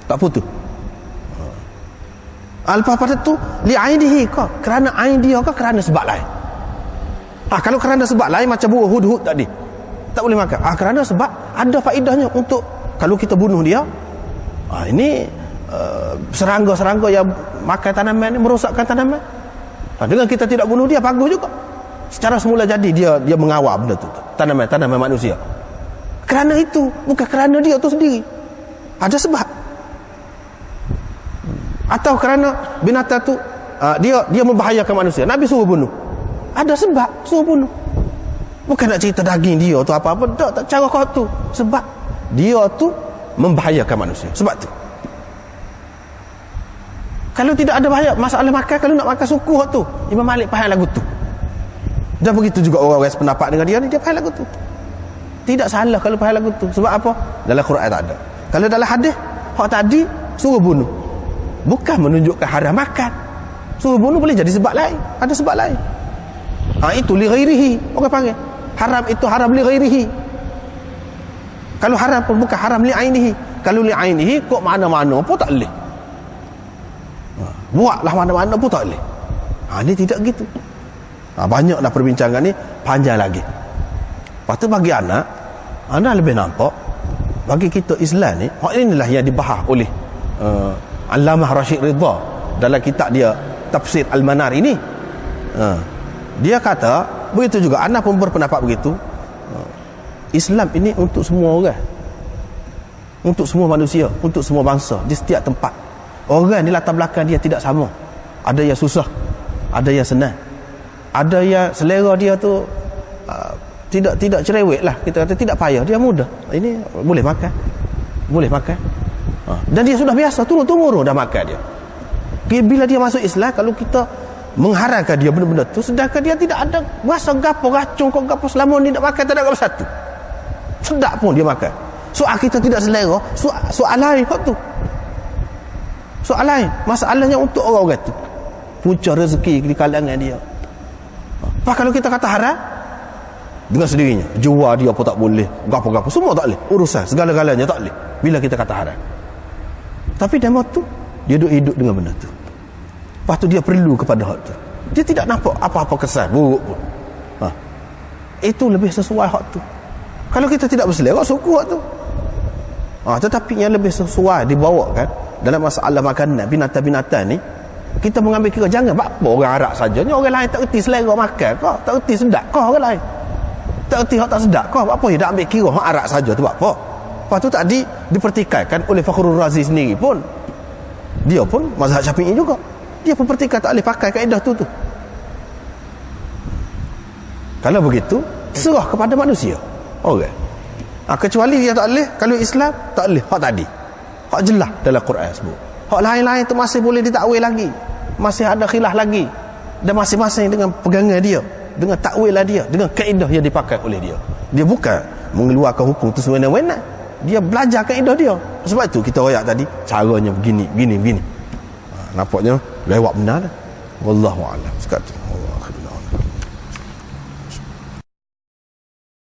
Speaker 1: Tak putus. Lepas pada tu li'ainihi kah? Kerana ain dia kah? Kerana sebab lain. Kalau kerana sebab lain macam buah hudhud tadi, tak boleh makan. Kerana sebab ada faedahnya untuk kalau kita bunuh dia. Ini serangga-serangga yang makan tanaman ni, merosakkan tanaman. Dengan kita tidak bunuh dia, bagus juga. Secara semula jadi dia mengawal benda tu, tanaman manusia. Kerana itu, bukan kerana dia tu sendiri. Ada sebab. Atau kerana binatang tu dia membahayakan manusia, Nabi suruh bunuh. Ada sebab suruh bunuh. Bukan nak cerita daging dia tu apa-apa, tak cara kau tu. Sebab dia tu membahayakan manusia. Sebab tu. Kalau tidak ada bahaya masalah makan, kalau nak makan suku tu, Imam Malik faham lagu tu. Dan begitu juga orang-orang sependapat dengan dia ni, dia faham lagu tu. Tidak salah kalau faham lagu tu. Sebab apa? Dalam Quran tak ada. Kalau dalam hadis, hak tadi suruh bunuh. Bukan menunjukkan haram makan. Suruh bunuh boleh jadi sebab lain. Ada sebab lain. Itu li ghairihi. Orang panggil. Haram itu haram li ghairihi. Kalau haram pun bukan haram li ainihi. Kalau li ainihi, kok mana-mana pun tak boleh. Buatlah mana-mana pun tak boleh. Ini tidak gitu. Banyaklah perbincangan ni, panjang lagi. Lepas tu bagi anak lebih nampak, bagi kita Islam ni, hak inilah yang dibahas oleh Allamah Rashid Ridha dalam kitab dia Tafsir Al-Manar ini. Dia kata begitu juga, anak pun berpendapat begitu. Islam ini untuk semua orang, untuk semua manusia, untuk semua bangsa di setiap tempat. Orang ni latar belakang dia tidak sama. Ada yang susah, ada yang senang, ada yang selera dia tu tidak cerewet lah, kita kata tidak payah, dia mudah. Ini boleh makan, boleh makan. Dan dia sudah biasa, turun-temurun dah makan dia. Bila dia masuk Islam, kalau kita mengharamkan dia benda-benda tu, sedangkan dia tidak ada rasa gapo, racun kau gapo, selama ni nak makan tak ada gapo satu, sedap pun dia makan. Soal kita tidak selera, soal lain hak tu. Soal lain, masalahnya untuk orang-orang tu, punca rezeki di kalangan dia. Apa kalau kita kata haram, dengan sendirinya jual dia apa tak boleh, gapo-gapo semua tak boleh, urusan segala-galanya tak boleh bila kita kata haram. Tapi demo tu dia duduk hidup dengan benda tu. Lepas tu dia perlu kepada hak tu. Dia tidak nampak apa-apa kesan buruk pun. Itu lebih sesuai hak tu. Kalau kita tidak berselera, suku hak tu. Tetapi yang lebih sesuai dibawakan dalam masalah makanan binatang-binatang ni, kita mengambil kira jangan apa orang Arab saja ni, orang lain tak erti selera makan kau, tak erti sedap kau, orang lain tak erti hak tak sedap kau, apa dia dah ambil kira hak Arab saja tu apa. Lepas tu tadi dipertikaikan oleh Fakhrul Razi sendiri pun, dia pun mazhab Syafi'i juga, dia pun pertikaikan tak boleh pakai kaedah tu. Kalau begitu serah kepada manusia orang. Kecuali dia tak boleh, kalau Islam tak boleh hak tadi, hak jelas dalam Quran sebut. Hak lain-lain tu masih boleh ditakwil lagi, masih ada khilaf lagi, dan masing-masing dengan pegangan dia, dengan takwil dia, dengan kaedah yang dipakai oleh dia. Dia bukan mengeluarkan hukum tu sewenang-wenang, dia belajar kaedah dia. Sebab itu kita royak tadi caranya begini. Nampaknya lewat benar dah. Wallahu a'lam. Sekat.